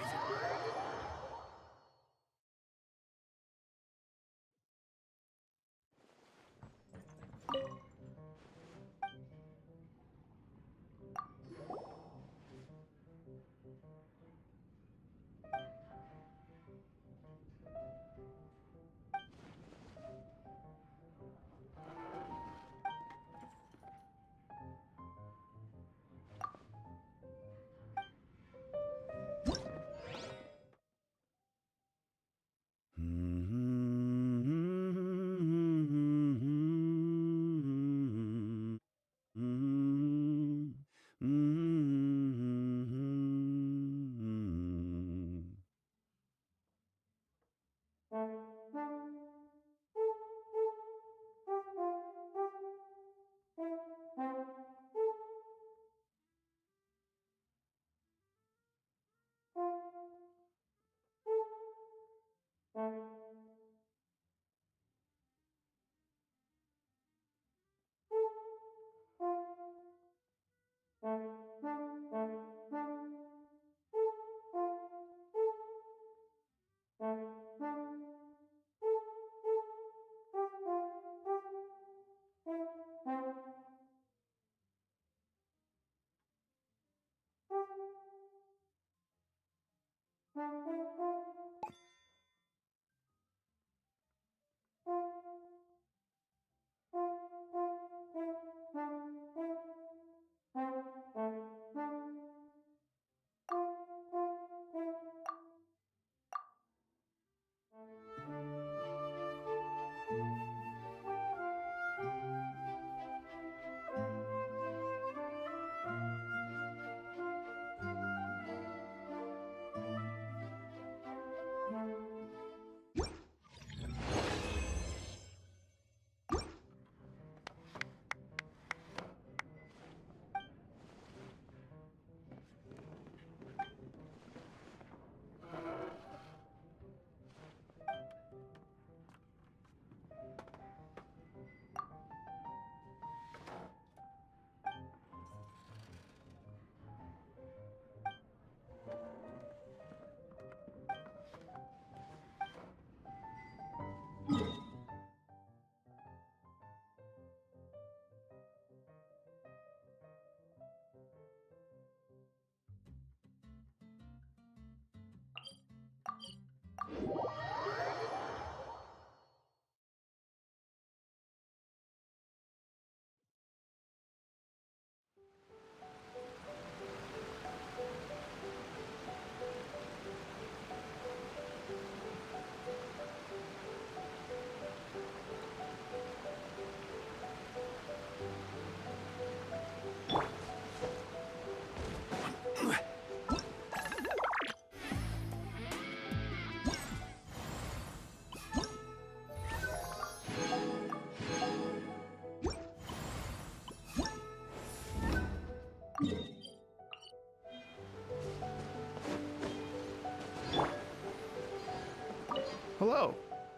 Hello.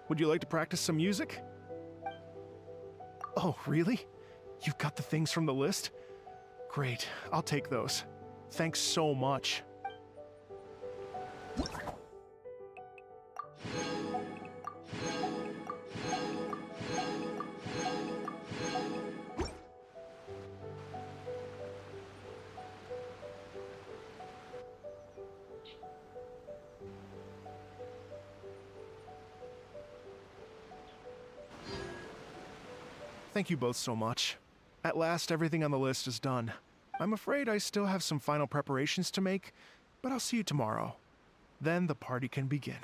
Would you like to practice some music? Oh, really? You've got the things from the list? Great, I'll take those. Thanks so much. Thank you both so much. At last, everything on the list is done. I'm afraid I still have some final preparations to make, but I'll see you tomorrow. Then the party can begin.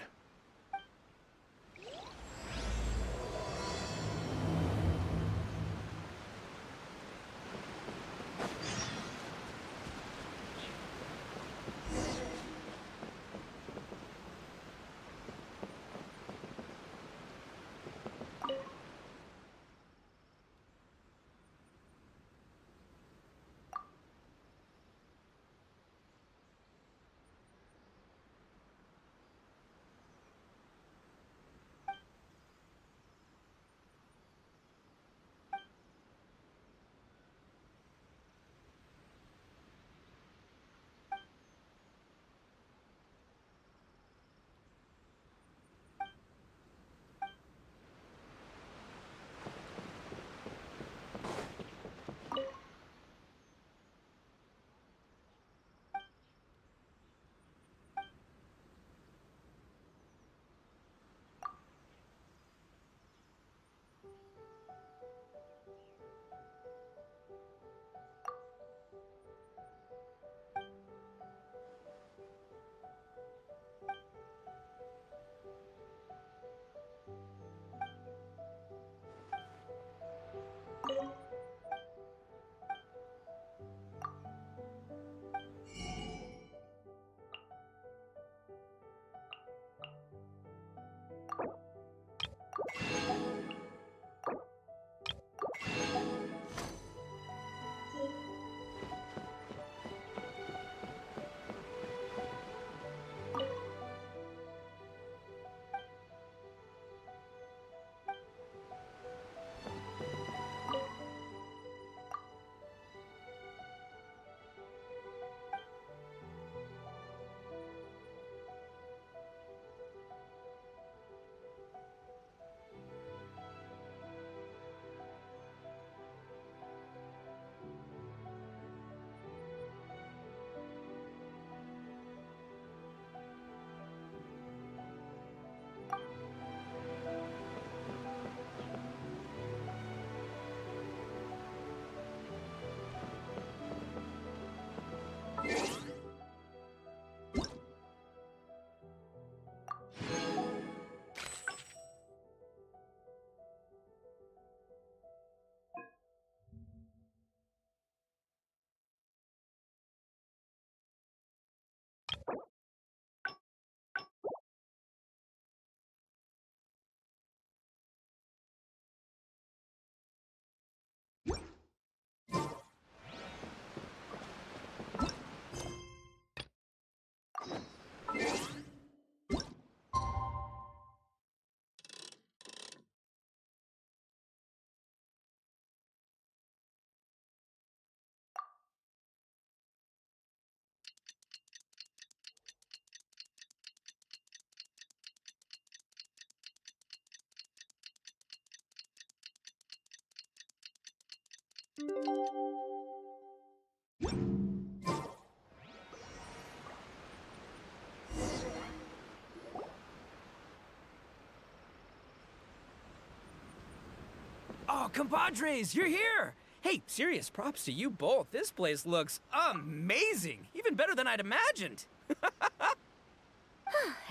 Oh, compadres, you're here! Hey, serious props to you both. This place looks amazing. Even better than I'd imagined.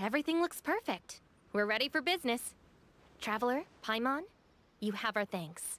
Everything looks perfect. We're ready for business. Traveler, Paimon, you have our thanks.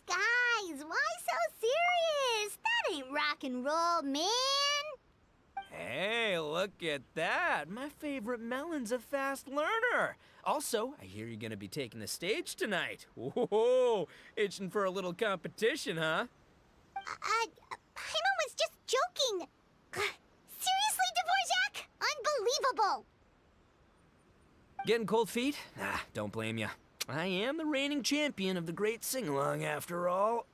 Guys, why so serious? That ain't rock and roll, man. Hey, look at that. My favorite melon's a fast learner. Also, I hear you're gonna be taking the stage tonight. Whoa, itching for a little competition, huh? Paimon was just joking. Seriously, Dvorak? Unbelievable. Getting cold feet? Nah, don't blame you. I am the reigning champion of the great sing-along, after all.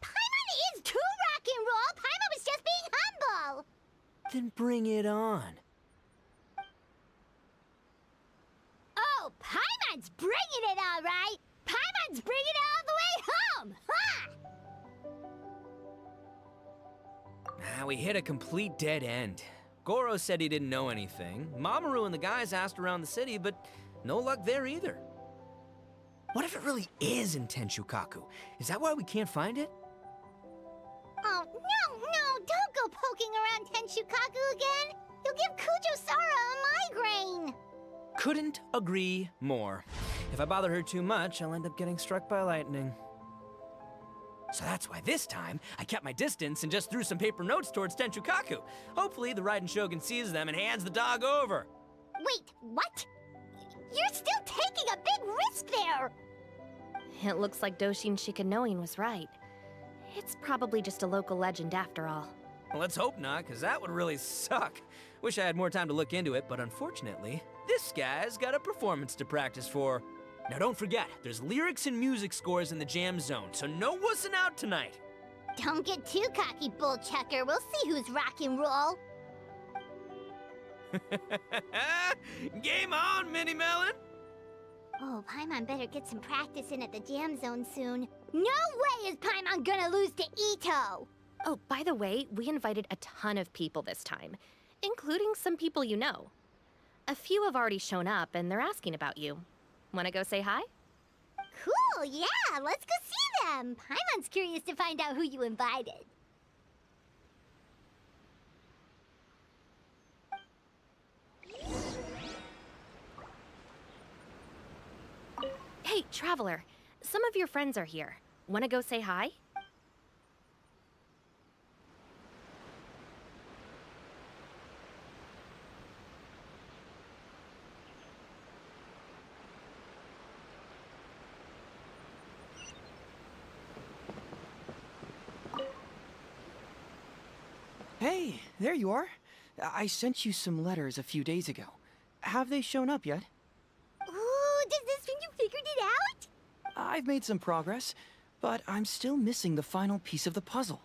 Paimon is too rock and roll. Paimon was just being humble. Then bring it on. Oh, Paimon's bringing it all right. Paimon's bringing it all the way home. Ha! We hit a complete dead end. Goro said he didn't know anything. Mamoru and the guys asked around the city, but no luck there either. What if it really is in Tenshukaku? Is that why we can't find it? Oh, no, don't go poking around Tenshukaku again. You'll give Kujo-Sara a migraine. Couldn't agree more. If I bother her too much, I'll end up getting struck by lightning. So that's why this time, I kept my distance and just threw some paper notes towards Tenshukaku. Hopefully, the Raiden Shogun sees them and hands the dog over. Wait, what? You're still taking a big risk there. It looks like Doshin Shikanoin was right. It's probably just a local legend after all. Well, let's hope not, because that would really suck. Wish I had more time to look into it, but unfortunately, this guy's got a performance to practice for. Now don't forget, there's lyrics and music scores in the jam zone, so no wussing out tonight. Don't get too cocky, bullchucker. We'll see who's rock and roll. Game on, Mini Melon! Oh, Paimon better get some practice in at the jam zone soon. No way is Paimon gonna lose to Ito! Oh, by the way, we invited a ton of people this time, including some people you know. A few have already shown up, and they're asking about you. Wanna go say hi? Cool, yeah, let's go see them. Paimon's curious to find out who you invited. Hey, Traveler, some of your friends are here. Wanna go say hi? Hey, there you are. I sent you some letters a few days ago. Have they shown up yet? Ooh, does this mean you figured it out? I've made some progress, but I'm still missing the final piece of the puzzle.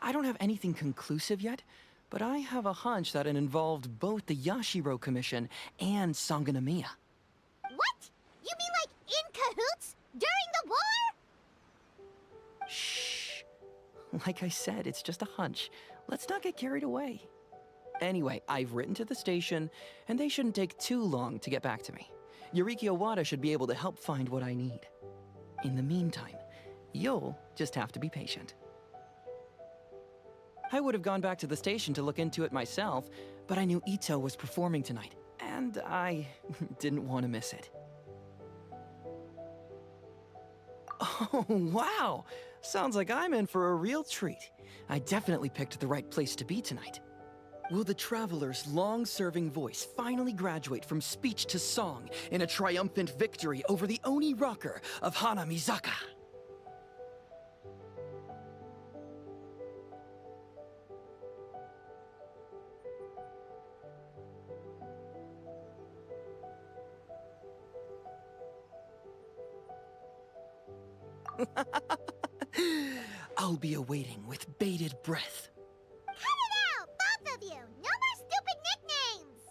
I don't have anything conclusive yet, but I have a hunch that it involved both the Yashiro Commission and Sangonomiya. What? You mean like in cahoots? During the war? Shh. Like I said, it's just a hunch. Let's not get carried away. Anyway, I've written to the station, and they shouldn't take too long to get back to me. Yuriki Owada should be able to help find what I need. In the meantime, you'll just have to be patient. I would have gone back to the station to look into it myself, but I knew Ito was performing tonight, and I didn't want to miss it. Oh, wow! Sounds like I'm in for a real treat. I definitely picked the right place to be tonight. Will the Traveler's long-serving voice finally graduate from speech to song in a triumphant victory over the Oni rocker of Hanamizaka? I'll be awaiting with bated breath. Cut it out, both of you! No more stupid nicknames!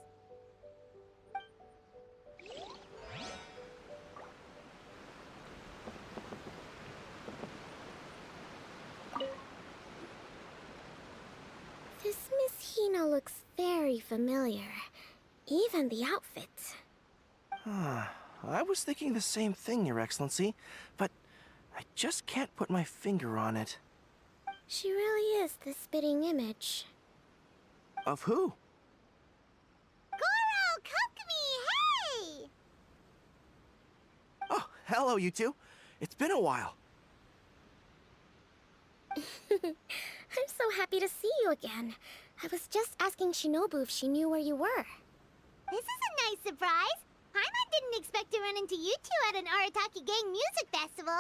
This Miss Hina looks very familiar. Even the outfit. I was thinking the same thing, Your Excellency, but I just can't put my finger on it. She really is the spitting image. Of who? Goro, Kokomi, hey! Oh, hello, you two. It's been a while. I'm so happy to see you again. I was just asking Shinobu if she knew where you were. This is a nice surprise. Paimon didn't expect to run into you two at an Arataki Gang music festival.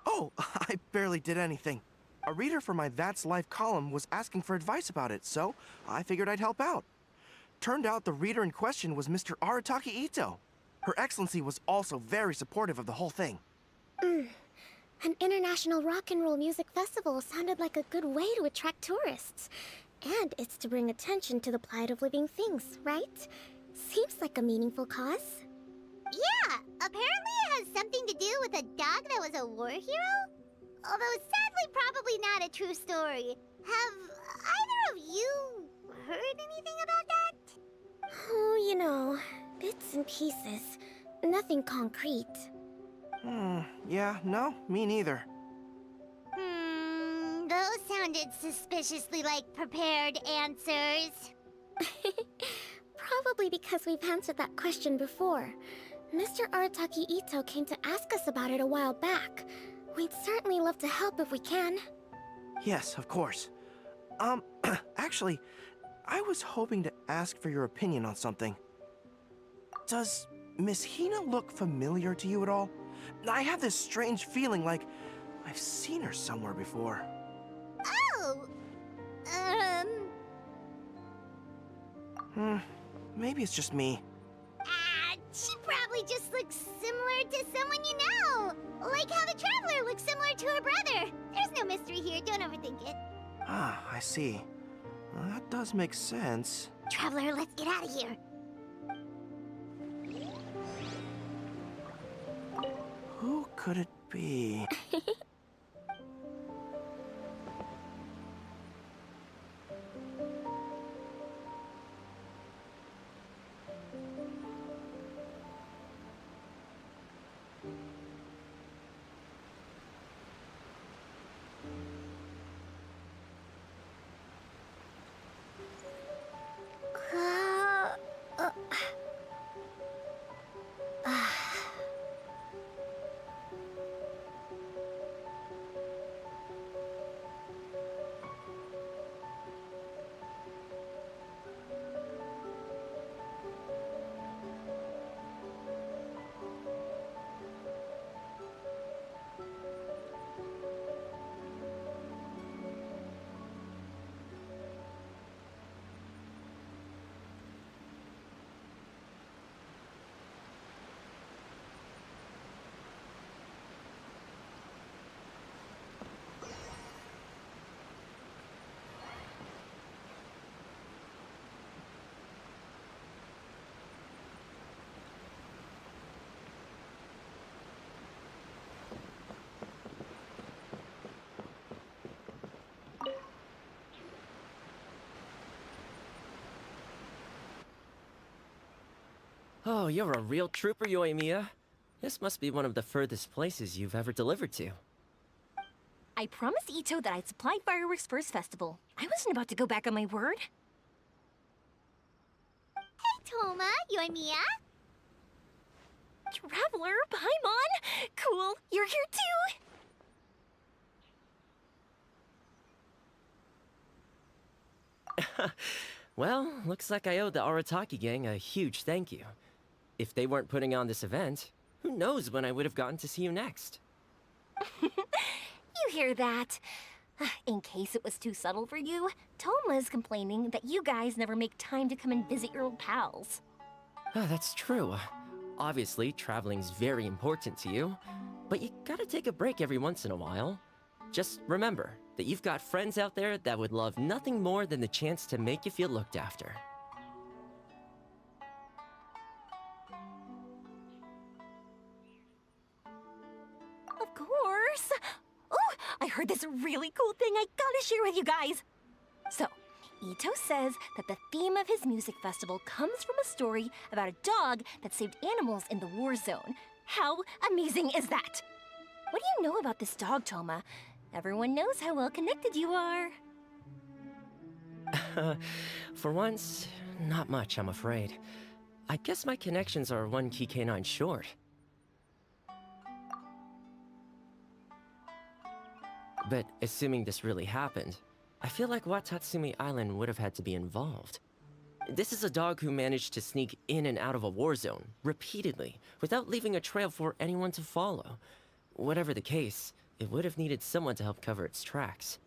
Oh, I barely did anything. A reader for my That's Life column was asking for advice about it, so I figured I'd help out. Turned out the reader in question was Mr. Arataki Ito. Her Excellency was also very supportive of the whole thing. An international rock and roll music festival sounded like a good way to attract tourists. And it's to bring attention to the plight of living things, right? Seems like a meaningful cause. Yeah, apparently it has something to do with a dog that was a war hero? Although sadly probably not a true story. Have either of you heard anything about that? Oh, you know, bits and pieces. Nothing concrete. Yeah, no, me neither. Those sounded suspiciously like prepared answers. Probably because we've answered that question before. Mr. Arataki Ito came to ask us about it a while back. We'd certainly love to help if we can. Yes, of course. Actually, I was hoping to ask for your opinion on something. Does Miss Hina look familiar to you at all? I have this strange feeling like I've seen her somewhere before. Oh! Maybe it's just me. She probably just looks similar to someone you know. Like how the Traveler looks similar to her brother. There's no mystery here, don't overthink it. Ah, I see. Well, that does make sense. Traveler, let's get out of here. Who could it be? Oh, you're a real trooper, Yoimiya. This must be one of the furthest places you've ever delivered to. I promised Ito that I'd supply fireworks for his festival. I wasn't about to go back on my word. Hey, Toma, Yoimiya. Traveler, Paimon! Cool, you're here too! Well, looks like I owe the Arataki gang a huge thank you. If they weren't putting on this event, who knows when I would have gotten to see you next. You hear that? In case it was too subtle for you, Toma's complaining that you guys never make time to come and visit your old pals. That's true. Obviously, traveling's very important to you, but you gotta take a break every once in a while. Just remember that you've got friends out there that would love nothing more than the chance to make you feel looked after. Of course! Oh, I heard this really cool thing I gotta share with you guys! So, Ito says that the theme of his music festival comes from a story about a dog that saved animals in the war zone. How amazing is that? What do you know about this dog, Toma? Everyone knows how well connected you are. For once, not much, I'm afraid. I guess my connections are one key canine short. But assuming this really happened, I feel like Watatsumi Island would have had to be involved. This is a dog who managed to sneak in and out of a war zone, repeatedly, without leaving a trail for anyone to follow. Whatever the case, it would have needed someone to help cover its tracks.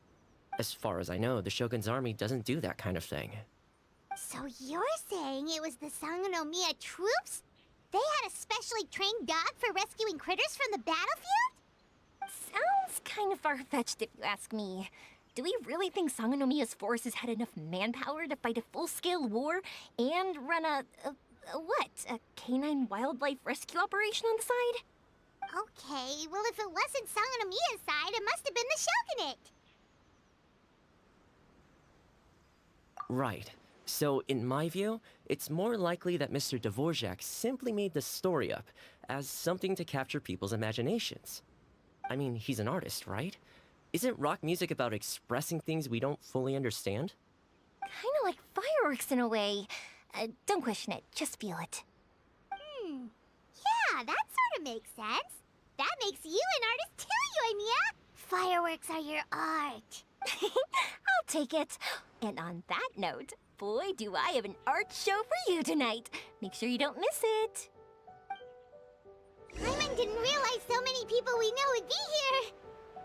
As far as I know, the Shogun's army doesn't do that kind of thing. So you're saying it was the Sangonomiya troops? They had a specially trained dog for rescuing critters from the battlefield? Sounds kind of far-fetched if you ask me. Do we really think Sangonomiya's forces had enough manpower to fight a full-scale war and run a canine wildlife rescue operation on the side? Okay, well if it wasn't Sangonomiya's side, it must have been the Shogunate. Right. So, in my view, it's more likely that Mr. Dvorak simply made the story up as something to capture people's imaginations. I mean, he's an artist, right? Isn't rock music about expressing things we don't fully understand? Kinda like fireworks in a way. Don't question it, just feel it. Yeah, that sort of makes sense. That makes you an artist too, Yoimiya. Fireworks are your art. I'll take it. And on that note, boy, do I have an art show for you tonight. Make sure you don't miss it. Paimon didn't realize so many people we know would be here.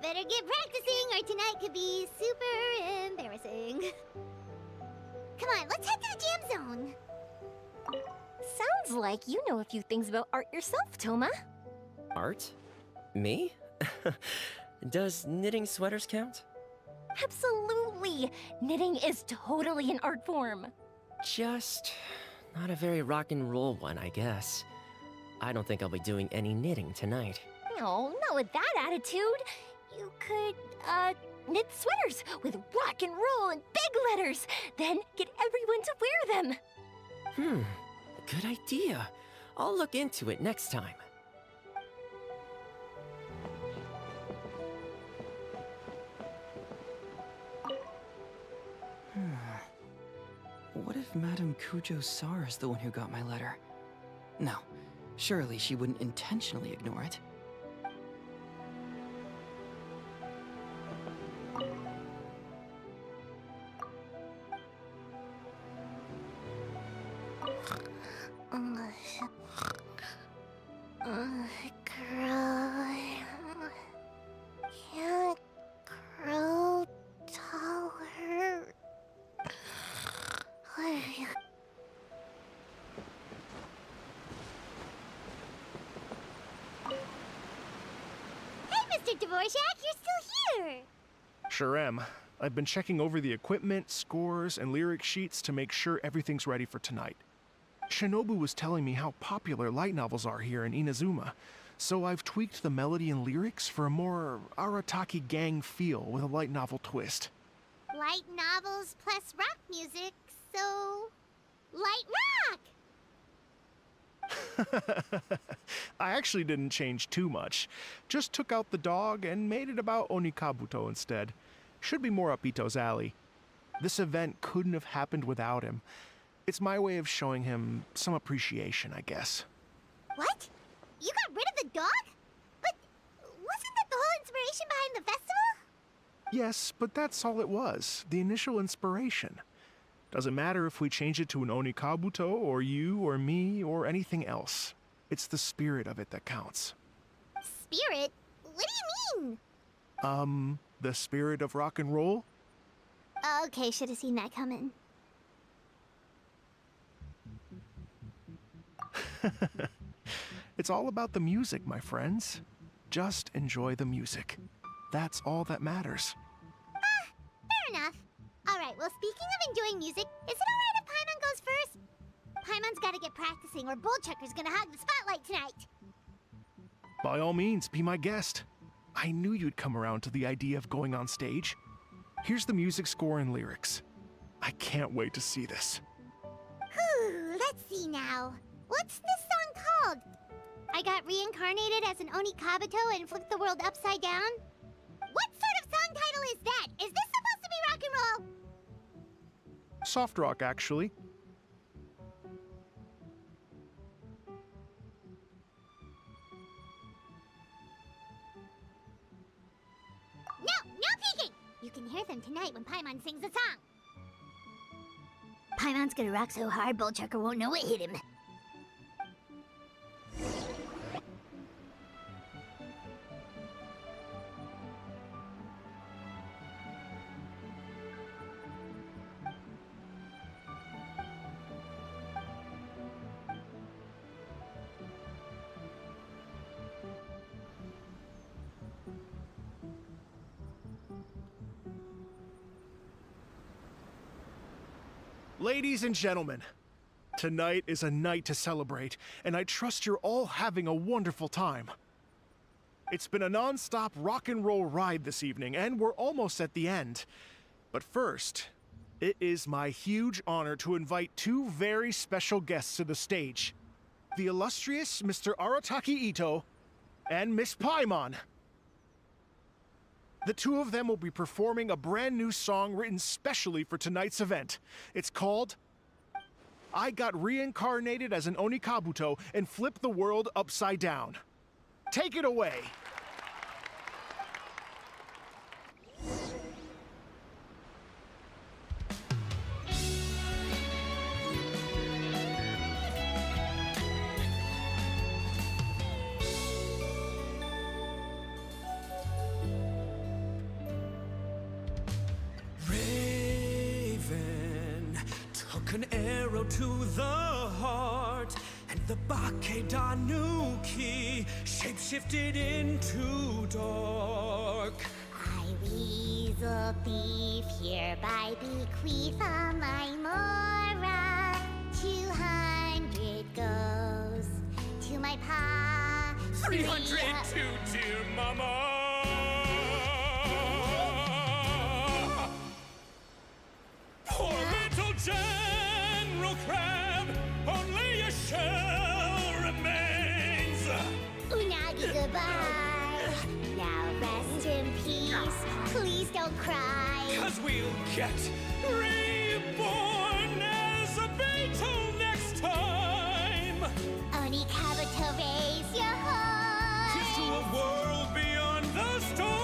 Better get practicing or tonight could be super embarrassing. Come on, let's head to the jam zone. Sounds like you know a few things about art yourself, Toma. Art? Me? Does knitting sweaters count? Absolutely! Knitting is totally an art form. Just not a very rock and roll one, I guess. I don't think I'll be doing any knitting tonight. No, not with that attitude. You could, knit sweaters with rock and roll and big letters, then get everyone to wear them. Good idea. I'll look into it next time. What if Madame Kujo-Sara is the one who got my letter? No, surely she wouldn't intentionally ignore it. Girl, can't grow taller. Hey, Mr. Dvorak, you're still here! Sure am. I've been checking over the equipment, scores, and lyric sheets to make sure everything's ready for tonight. Shinobu was telling me how popular light novels are here in Inazuma, so I've tweaked the melody and lyrics for a more Arataki gang feel with a light novel twist. Light novels plus rock music, so... light rock! I actually didn't change too much. Just took out the dog and made it about Onikabuto instead. Should be more up Ito's alley. This event couldn't have happened without him. It's my way of showing him some appreciation, I guess. What? You got rid of the dog? But wasn't that the whole inspiration behind the festival? Yes, but that's all it was. The initial inspiration. Doesn't matter if we change it to an Onikabuto, or you, or me, or anything else. It's the spirit of it that counts. Spirit? What do you mean? The spirit of rock and roll? Okay, should have seen that coming. It's all about the music, my friends. Just enjoy the music. That's all that matters. Fair enough. Alright, well, speaking of enjoying music, is it alright if Paimon goes first? Paimon's gotta get practicing, or Bullchucker's gonna hog the spotlight tonight. By all means, be my guest. I knew you'd come around to the idea of going on stage. Here's the music score and lyrics. I can't wait to see this. Whew, let's see now. What's this song called? I got reincarnated as an Onikabuto and flipped the world upside down? What sort of song title is that? Is this supposed to be rock and roll? Soft rock, actually. No peeking! You can hear them tonight when Paimon sings the song. Paimon's gonna rock so hard, Bullchucker won't know it hit him. Ladies and gentlemen, tonight is a night to celebrate, and I trust you're all having a wonderful time. It's been a non-stop rock and roll ride this evening, and we're almost at the end. But first, it is my huge honor to invite two very special guests to the stage. The illustrious Mr. Arataki Ito and Miss Paimon. The two of them will be performing a brand new song written specially for tonight's event. It's called I Got Reincarnated as an Onikabuto and Flipped the World Upside Down. Take it away! An arrow to the heart, and the Bakedanuki shapeshifted into dark. I, weasel thief, hereby bequeath all my mora. 200 goes to my pa. 300 to dear mama. Poor little General Crab, only a shell remains. Unagi, goodbye. Now rest in peace. Please don't cry. 'Cause we'll get reborn as a beetle next time. Onikabuto, raise your heart. Here's to a world beyond the storm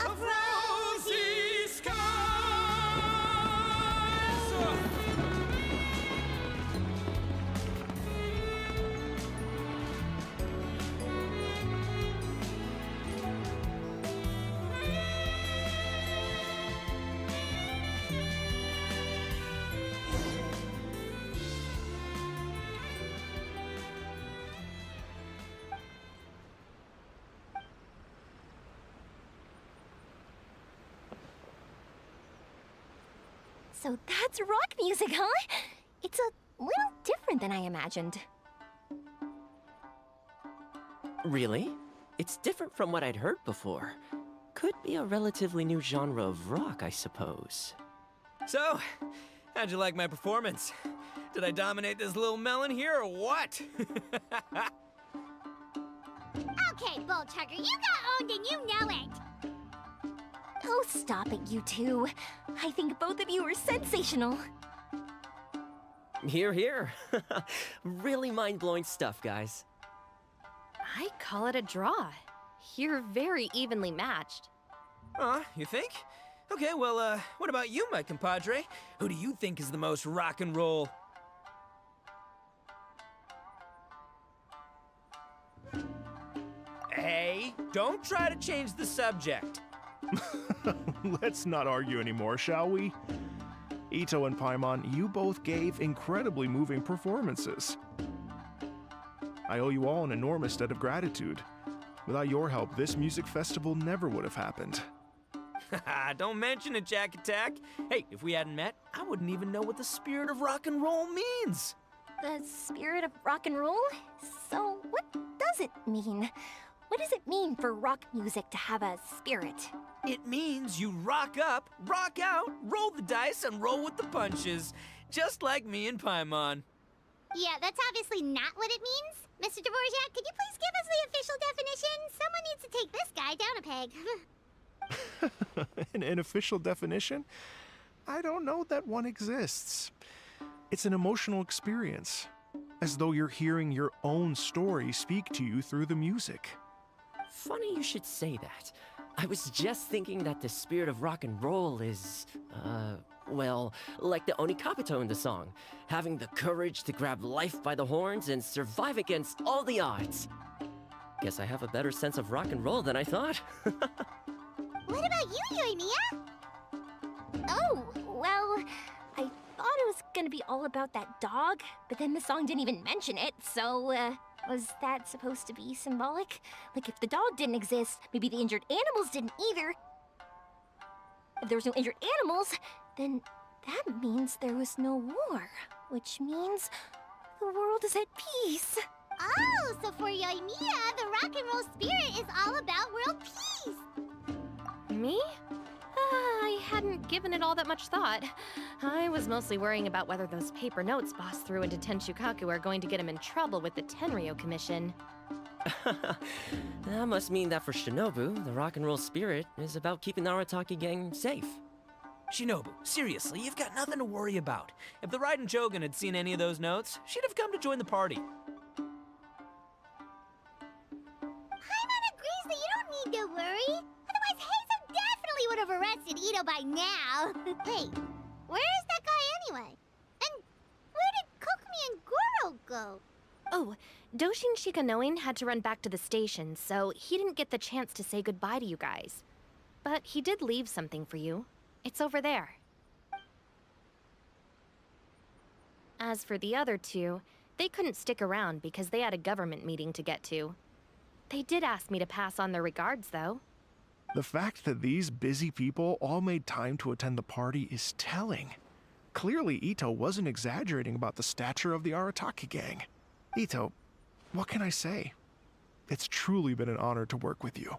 of rosy skies. So that's rock music, huh? It's a little different than I imagined. Really? It's different from what I'd heard before. Could be a relatively new genre of rock, I suppose. So, how'd you like my performance? Did I dominate this little melon here or what? Okay, Bullchucker, you got owned and you know it. Oh, stop it, you two. I think both of you are sensational. Here, here. Really mind-blowing stuff, guys. I call it a draw. You're very evenly matched. You think? Okay, well, what about you, my compadre? Who do you think is the most rock and roll? Hey, don't try to change the subject. Let's not argue anymore, shall we? Ito and Paimon, you both gave incredibly moving performances. I owe you all an enormous debt of gratitude. Without your help, this music festival never would have happened. Don't mention it, Jack Attack. Hey, if we hadn't met, I wouldn't even know what the spirit of rock and roll means. The spirit of rock and roll? So, what does it mean? What does it mean for rock music to have a spirit? It means you rock up, rock out, roll the dice, and roll with the punches. Just like me and Paimon. Yeah, that's obviously not what it means. Mr. Dvorak, could you please give us the official definition? Someone needs to take this guy down a peg. An official definition? I don't know that one exists. It's an emotional experience, as though you're hearing your own story speak to you through the music. Funny you should say that. I was just thinking that the spirit of rock and roll is, well, like the Onikabuto in the song, having the courage to grab life by the horns and survive against all the odds. Guess I have a better sense of rock and roll than I thought. What about you, Yoimiya? Oh, well, I thought it was gonna be all about that dog, but then the song didn't even mention it, so, was that supposed to be symbolic? Like, if the dog didn't exist, maybe the injured animals didn't either. If there was no injured animals, then that means there was no war, which means the world is at peace. Oh, so for Yoimiya, the rock and roll spirit is all about world peace. Me? I hadn't given it all that much thought. I was mostly worrying about whether those paper notes Boss threw into Tenshukaku are going to get him in trouble with the Tenryo Commission. That must mean that for Shinobu, the rock and roll spirit is about keeping the Arataki gang safe. Shinobu, seriously, you've got nothing to worry about. If the Raiden Shogun had seen any of those notes, she'd have come to join the party. Paimon agrees that you don't need to worry. Otherwise, Heizo definitely would have arrested Ito by now. Wait, where is that guy anyway? And where did Kokumi and Goro go? Oh, Doshin Shikanoin had to run back to the station, so he didn't get the chance to say goodbye to you guys. But he did leave something for you. It's over there. As for the other two, they couldn't stick around because they had a government meeting to get to. They did ask me to pass on their regards, though. The fact that these busy people all made time to attend the party is telling. Clearly, Ito wasn't exaggerating about the stature of the Arataki gang. Ito, what can I say? It's truly been an honor to work with you.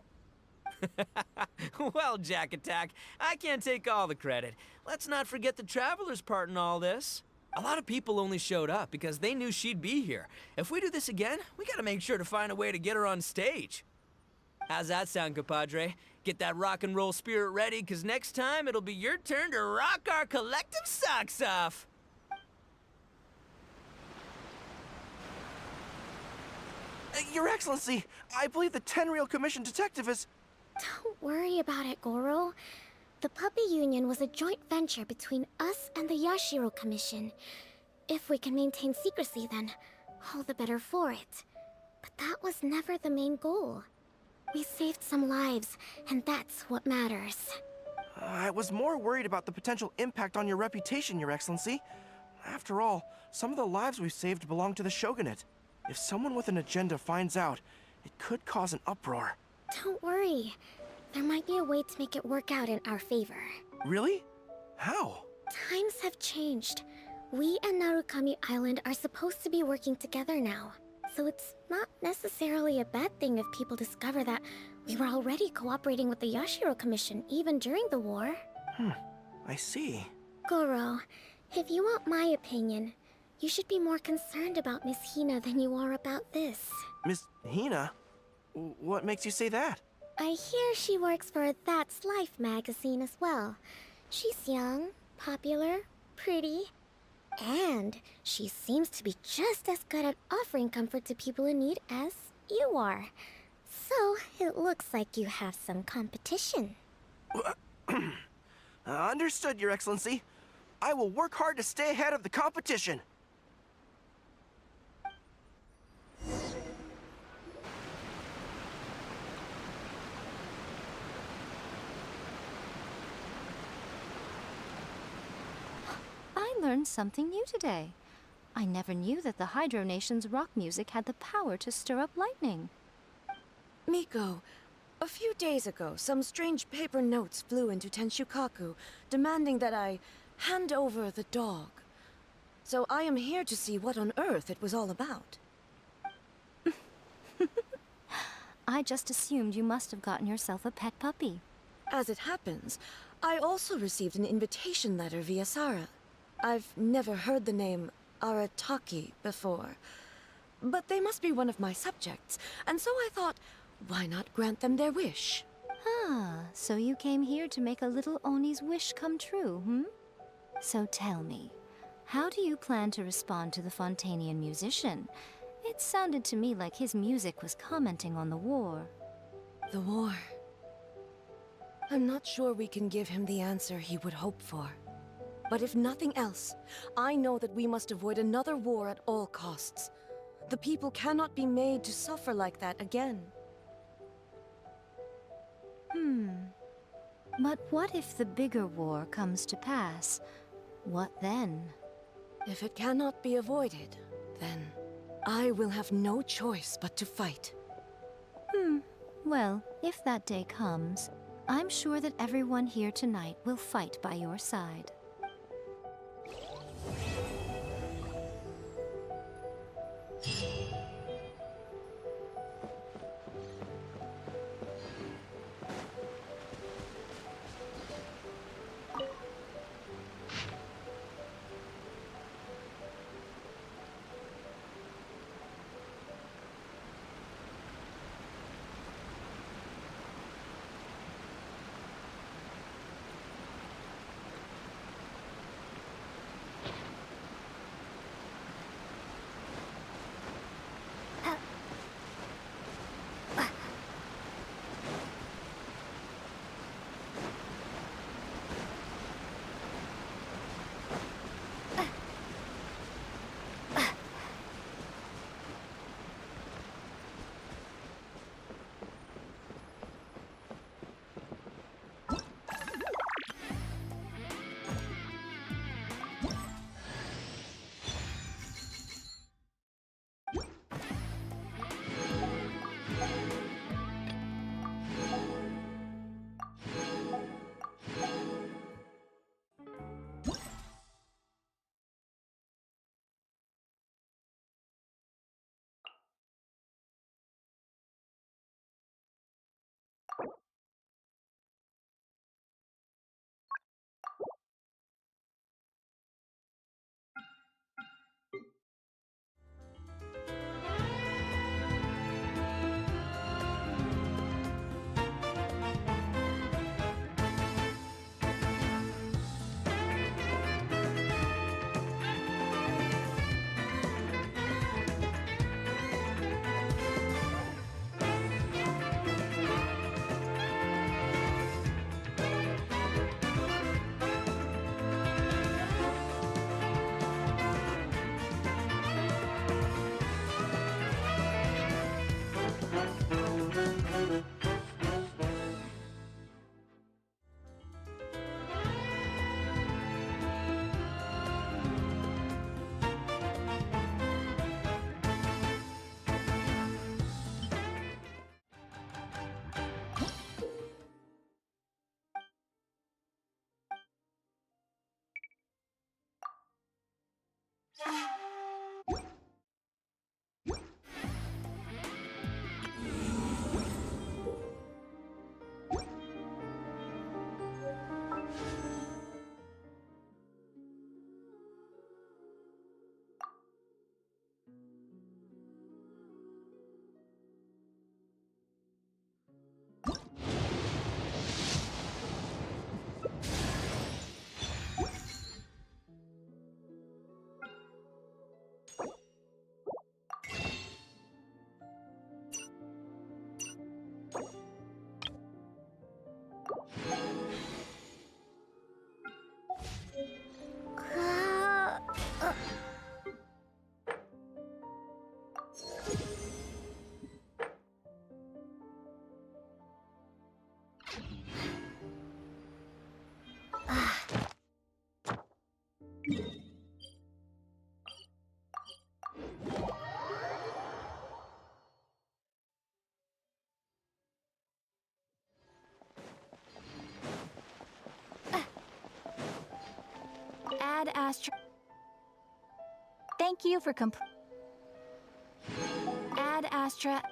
Well, Jack Attack, I can't take all the credit. Let's not forget the Traveler's part in all this. A lot of people only showed up because they knew she'd be here. If we do this again, we gotta make sure to find a way to get her on stage. How's that sound, compadre? Get that rock and roll spirit ready, because next time it'll be your turn to rock our collective socks off. Your Excellency, I believe the Tenryo Commission detective is... Don't worry about it, Goro. The Puppy Union was a joint venture between us and the Yashiro Commission. If we can maintain secrecy, then all the better for it. But that was never the main goal. We saved some lives, and that's what matters. I was more worried about the potential impact on your reputation, Your Excellency. After all, some of the lives we've saved belong to the Shogunate. If someone with an agenda finds out, it could cause an uproar. Don't worry. There might be a way to make it work out in our favor. Really? How? Times have changed. We and Narukami Island are supposed to be working together now. So it's not necessarily a bad thing if people discover that we were already cooperating with the Yashiro Commission even during the war. I see. Goro, if you want my opinion, You should be more concerned about Miss Hina than you are about this. Miss Hina? What makes you say that? I hear she works for That's Life magazine as well. She's young, popular, pretty, and she seems to be just as good at offering comfort to people in need as you are. So, it looks like you have some competition. Understood, Your Excellency. I will work hard to stay ahead of the competition. I learned something new today. I never knew that the Hydro Nation's rock music had the power to stir up lightning. Miko, a few days ago, some strange paper notes flew into Tenshukaku, demanding that I hand over the dog. So I am here to see what on earth it was all about. I just assumed you must have gotten yourself a pet puppy. As it happens, I also received an invitation letter via Sara. I've never heard the name Arataki before, but they must be one of my subjects, and so I thought, why not grant them their wish? Ah, so you came here to make a little Oni's wish come true, hmm? So tell me, how do you plan to respond to the Fontanian musician? It sounded to me like his music was commenting on the war. The war. I'm not sure we can give him the answer he would hope for. But if nothing else, I know that we must avoid another war at all costs. The people cannot be made to suffer like that again. But what if the bigger war comes to pass? What then? If it cannot be avoided, then I will have no choice but to fight. Well, if that day comes, I'm sure that everyone here tonight will fight by your side. Astra. Thank you for Ad Astra.